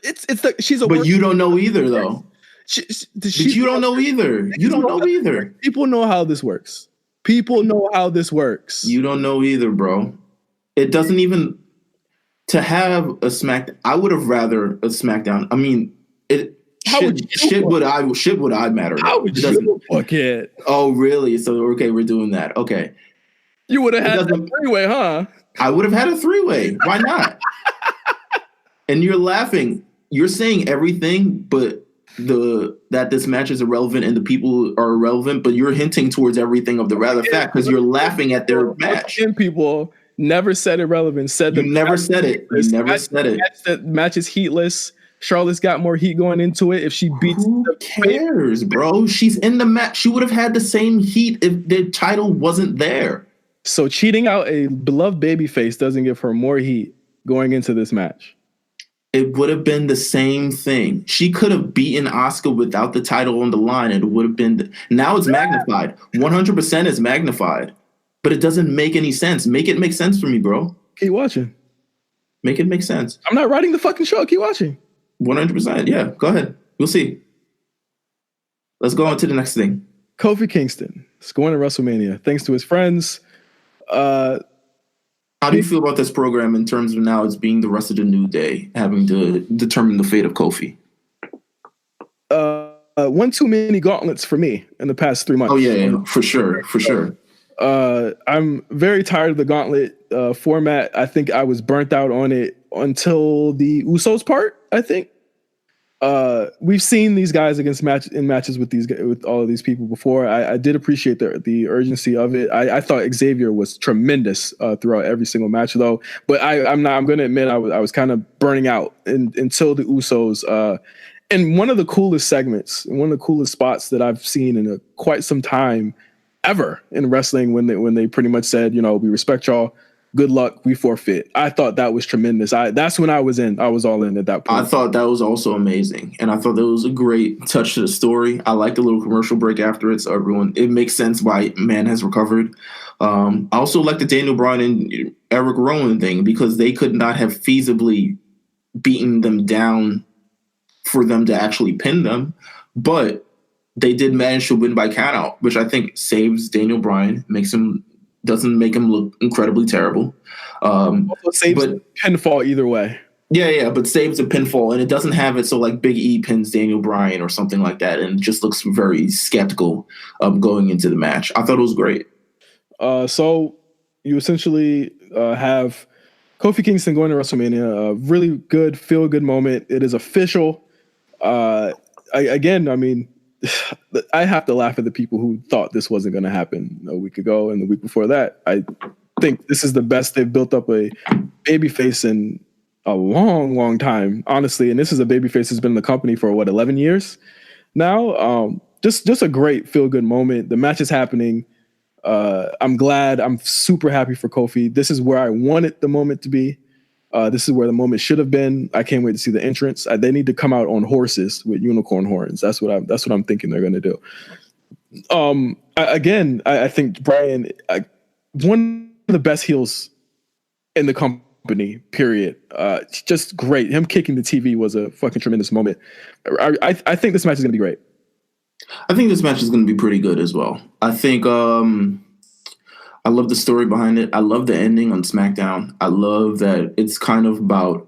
she's a. But you don't know either, though. You don't know either. You don't know either. People know how this works. People know how this works. You don't know either, bro. It doesn't even. To have a SmackDown, I would have rather a SmackDown. I mean, shit would I matter? How would you fuck it? Oh, really? So okay, we're doing that. Okay. You would have had a three-way, huh? I would have had a three-way. Why not? And you're laughing. You're saying everything, but that this match is irrelevant and the people are irrelevant, but you're hinting towards everything of the rather fact because you're laughing at their match. People never said irrelevant. You never said it. You never said it. The match is heatless. Charlotte's got more heat going into it. If she beats, who cares, bro? She's in the match. She would have had the same heat if the title wasn't there. So cheating out a beloved babyface doesn't give her more heat going into this match. It would have been the same thing. She could have beaten Asuka without the title on the line, and it would have been. Now it's magnified. 100% is magnified. But it doesn't make any sense. Make it make sense for me, bro. Keep watching. Make it make sense. I'm not writing the fucking show. Keep watching. 100%. Yeah, go ahead. We'll see. Let's go on to the next thing. Kofi Kingston is going to WrestleMania thanks to his friends. How do you feel about this program in terms of now it's being the rest of the New Day, having to determine the fate of Kofi? One too many gauntlets for me in the past 3 months. Oh, yeah, for sure. I'm very tired of the gauntlet format. I think I was burnt out on it until the Usos part, I think. We've seen these guys in matches with all of these people before. I did appreciate the urgency of it. I thought Xavier was tremendous throughout every single match, though. But I'm going to admit I was kind of burning out until the Usos and one of the coolest segments, one of the coolest spots that I've seen in quite some time ever in wrestling, when they pretty much said, we respect y'all. Good luck. We forfeit. I thought that was tremendous. That's when I was in. I was all in at that point. I thought that was also amazing. And I thought that was a great touch to the story. I liked the little commercial break after it. So it makes sense why man has recovered. I also like the Daniel Bryan and Eric Rowan thing, because they could not have feasibly beaten them down for them to actually pin them. But they did manage to win by countout, which I think saves Daniel Bryan, doesn't make him look incredibly terrible. Also saves pinfall either way. Yeah, but saves a pinfall, and it doesn't have it so like Big E pins Daniel Bryan or something like that, and it just looks very skeptical going into the match. I thought it was great. So you essentially have Kofi Kingston going to WrestleMania, a really good, feel-good moment. It is official. I have to laugh at the people who thought this wasn't going to happen a week ago and the week before that. I think this is the best they've built up a babyface in a long, long time, honestly. And this is a babyface that's been in the company for 11 years now. Just a great feel-good moment. The match is happening. I'm glad. I'm super happy for Kofi. This is where I wanted the moment to be. This is where the moment should have been. I can't wait to see the entrance. They need to come out on horses with unicorn horns. That's what I'm thinking they're going to do. I think Bryan, one of the best heels in the company, period. Just great. Him kicking the TV was a fucking tremendous moment. I think this match is going to be great. I think this match is going to be pretty good as well. I think I love the story behind it. I love the ending on SmackDown. I love that it's kind of about,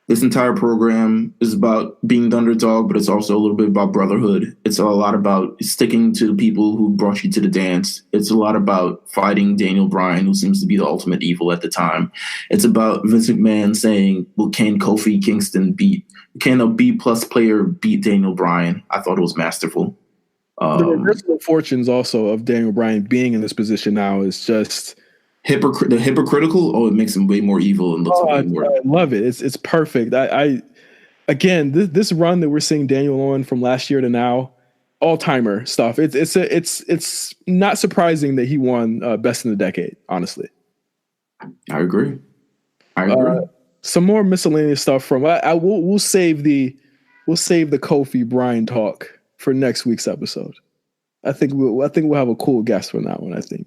this entire program is about being the underdog, but it's also a little bit about brotherhood. It's a lot about sticking to the people who brought you to the dance. It's a lot about fighting Daniel Bryan, who seems to be the ultimate evil at the time. It's about Vince McMahon saying, well, can a B-plus player beat Daniel Bryan? I thought it was masterful. The reversal of fortunes also of Daniel Bryan being in this position now is just hypocritical. Oh, it makes him way more evil and looks way more. I love it. It's perfect. This run that we're seeing Daniel on from last year to now, all timer stuff. It's not surprising that he won Best in the Decade. Honestly, I agree. Some more miscellaneous stuff from. We'll save the Kofi Bryan talk for next week's episode. I think we'll have a cool guest from that one. I think.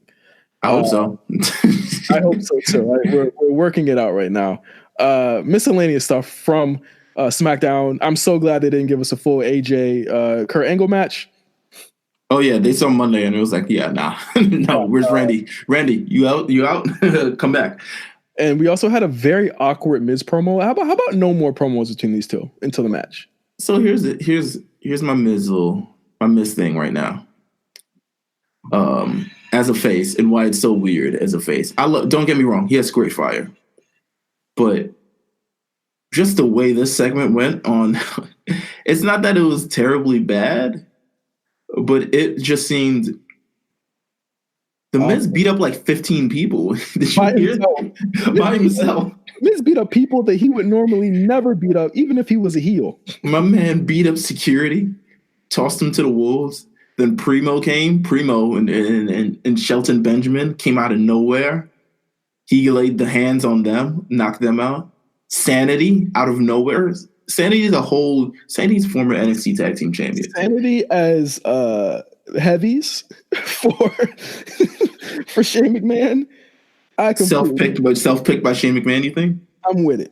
I hope so. I hope so too. We're working it out right now. Miscellaneous stuff from SmackDown. I'm so glad they didn't give us a full AJ Kurt Angle match. Oh yeah, they saw Monday and it was like, yeah, nah, no. Where's Randy? Randy, you out? Come back. And we also had a very awkward Miz promo. How about no more promos between these two until the match? So here's my Miz thing right now. As a face, and why it's so weird as a face. Don't get me wrong, he has great fire. But just the way this segment went on, it's not that it was terribly bad, but it just seemed the Miz beat up like 15 people. Did you hear that? By himself. Miz beat up people that he would normally never beat up, even if he was a heel. My man beat up security, tossed him to the wolves. Then Primo and Shelton Benjamin came out of nowhere. He laid the hands on them, knocked them out. Sanity out of nowhere. Sanity's former NXT Tag Team Champion. Sanity as heavies for Shane McMahon. Self-picked by Shane McMahon, you think? I'm with it.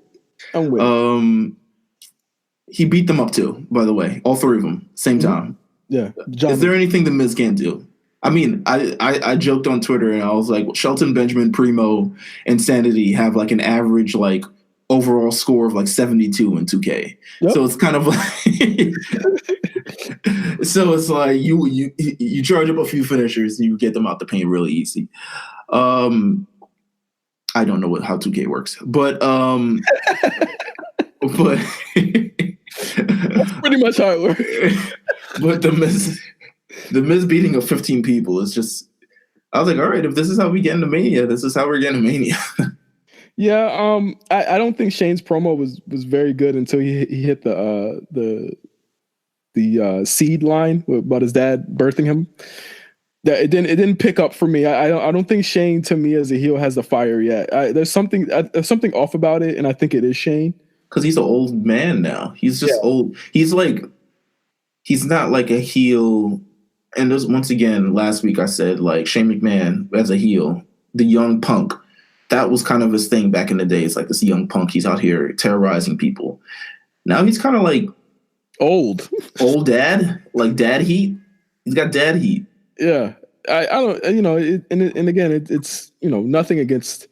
He beat them up too, by the way. All three of them, same time. Yeah. Is there anything the Miz can't do? I mean, I joked on Twitter and I was like, well, Shelton Benjamin, Primo, and Sanity have like an average like overall score of like 72 in 2K. Yep. So it's kind of like so it's like you charge up a few finishers and you get them out the paint really easy. I don't know how 2K works, but that's pretty much how it works. But the Miz beating of 15 people is just, I was like, all right, if this is how we get into Mania, this is how we're getting to Mania. Yeah, I don't think Shane's promo was very good until he hit the seed line about his dad birthing him. That it didn't pick up for me. I don't think Shane, to me as a heel, has the fire yet. There's something off about it, and I think it is Shane. Because he's an old man now. He's just old. He's not like a heel. And this, once again, last week I said, like, Shane McMahon as a heel, the young punk, that was kind of his thing back in the days. Like, this young punk, he's out here terrorizing people. Now he's kind of like old dad, like dad heat. He's got dad heat. Yeah, I don't, and again, it's nothing against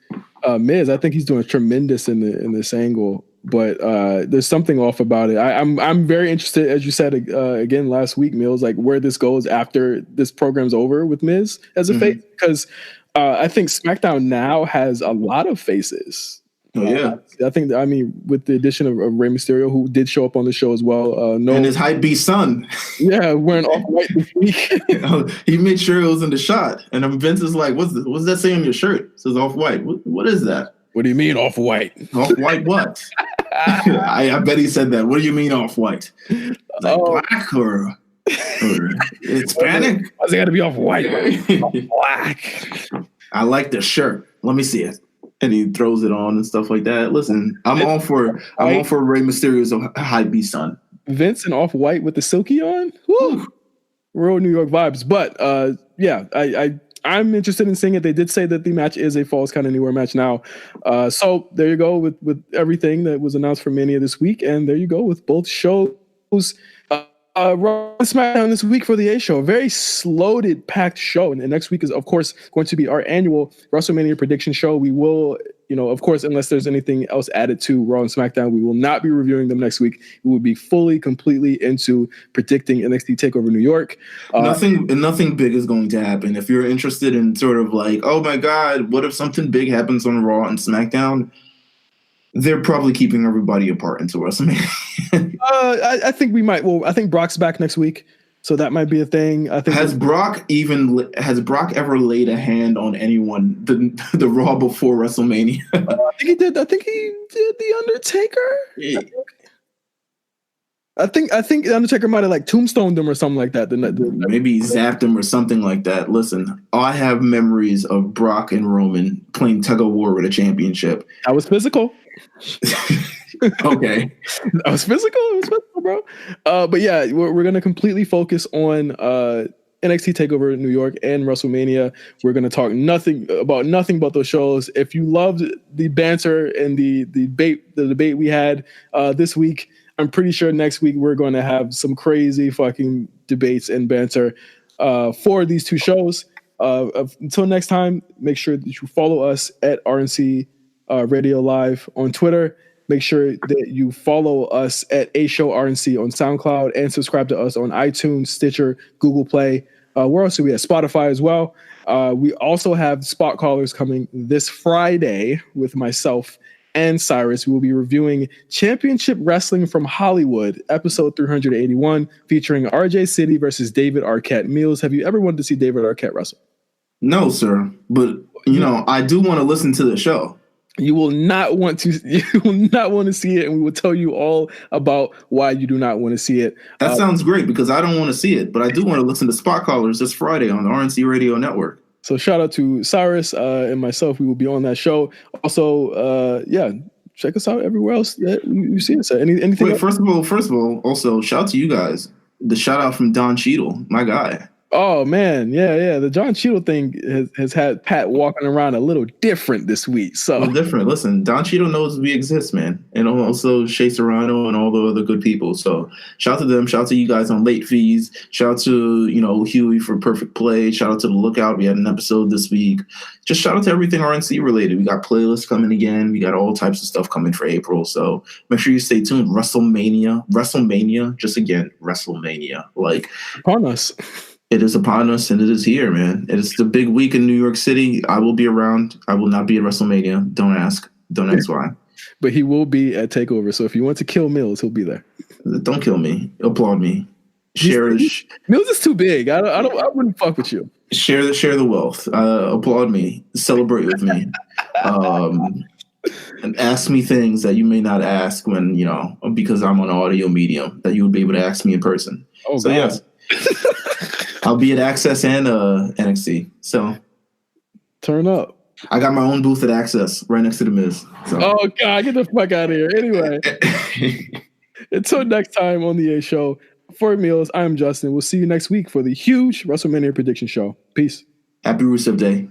Miz. I think he's doing tremendous in this angle. But there's something off about it. I'm very interested, as you said again last week, Meelz, like where this goes after this program's over with Miz as a face, because I think SmackDown now has a lot of faces. Oh, yeah. I mean, with the addition of Rey Mysterio, who did show up on the show as well. And his hype beast son. Yeah, wearing off-white this week. He made sure it was in the shot. And then Vince is like, what's that say on your shirt? It says off-white. What is that? What do you mean off-white? Off-white what? I bet he said that. What do you mean off-white? Like black or Hispanic? Why's it got to be off-white? Black. I like the shirt. Let me see it. And he throws it on and stuff like that. Listen, I'm all for Rey Mysterio's hype beast son. Vince and off-white with the silky on? Woo! Real New York vibes. But yeah, I'm interested in seeing it. They did say that the match is a Falls Count Anywhere match now. So there you go with everything that was announced for Mania this week. And there you go with both shows. Raw and SmackDown this week for the A show. A very loaded, packed show. And next week is, of course, going to be our annual WrestleMania prediction show. We will, of course, unless there's anything else added to Raw and SmackDown, we will not be reviewing them next week. We will be fully, completely into predicting NXT TakeOver New York. Nothing big is going to happen. If you're interested in sort of like, oh my God, what if something big happens on Raw and SmackDown? They're probably keeping everybody apart until WrestleMania. I think we might. Well, I think Brock's back next week, so that might be a thing. I think has Brock ever laid a hand on anyone the Raw before WrestleMania? I think he did. I think he did the Undertaker. Yeah. I think the Undertaker might have like tombstoned him or something like that. Maybe zapped him or something like that. Listen, I have memories of Brock and Roman playing tug of war with a championship. I was physical. Okay. I was physical. It was physical, bro. But yeah, we're going to completely focus on NXT TakeOver New York and WrestleMania. We're going to talk nothing about those shows. If you loved the banter and the debate we had this week, I'm pretty sure next week we're going to have some crazy fucking debates and banter for these two shows. Until next time, make sure that you follow us at RNC Radio Live on Twitter. Make sure that you follow us at A Show RNC on SoundCloud and subscribe to us on iTunes, Stitcher, Google Play. Where else are we at? Spotify as well. We also have spot callers coming this Friday with myself and Cyrus. We will be reviewing Championship Wrestling from Hollywood, episode 381, featuring RJ City versus David Arquette. Meelz, have you ever wanted to see David Arquette wrestle? No, sir. But, I do want to listen to the show. You will not want to see it, and we will tell you all about why you do not want to see it. That sounds great because I don't want to see it, but I do want to listen to Spot Callers this Friday on the RNC Radio Network. So shout out to Cyrus and myself. We will be on that show. Also, check us out everywhere else that you see us at. Anything? Wait, first of all, also shout out to you guys. The shout out from Don Cheadle, my guy. Oh man, yeah. The John Cheadle thing has had Pat walking around a little different this week. So different. Listen, Don Cheadle knows we exist, man, and also Shea Serrano and all the other good people. So shout out to them. Shout out to you guys on Late Fees. Shout out to Huey for Perfect Play. Shout out to The Lookout. We had an episode this week. Just shout out to everything RNC related. We got playlists coming again. We got all types of stuff coming for April. So make sure you stay tuned. WrestleMania. Just again, WrestleMania. Like upon us. It is upon us, and it is here, man. It is the big week in New York City. I will be around. I will not be at WrestleMania. Don't ask why. But he will be at TakeOver. So if you want to kill Meelz, he'll be there. Don't kill me. Applaud me. Meelz is too big. I wouldn't fuck with you. Share the wealth. Applaud me. Celebrate with me. And ask me things that you may not ask when because I'm on an audio medium that you would be able to ask me in person. Oh, so God. yes, I'll be at Access and NXT. So Turn up. I got my own booth at Access right next to the Miz. So. Oh, God, get the fuck out of here. Anyway, until next time on the A Show, for Meelz, I'm Justin. We'll see you next week for the huge WrestleMania prediction show. Peace. Happy Rusev Day.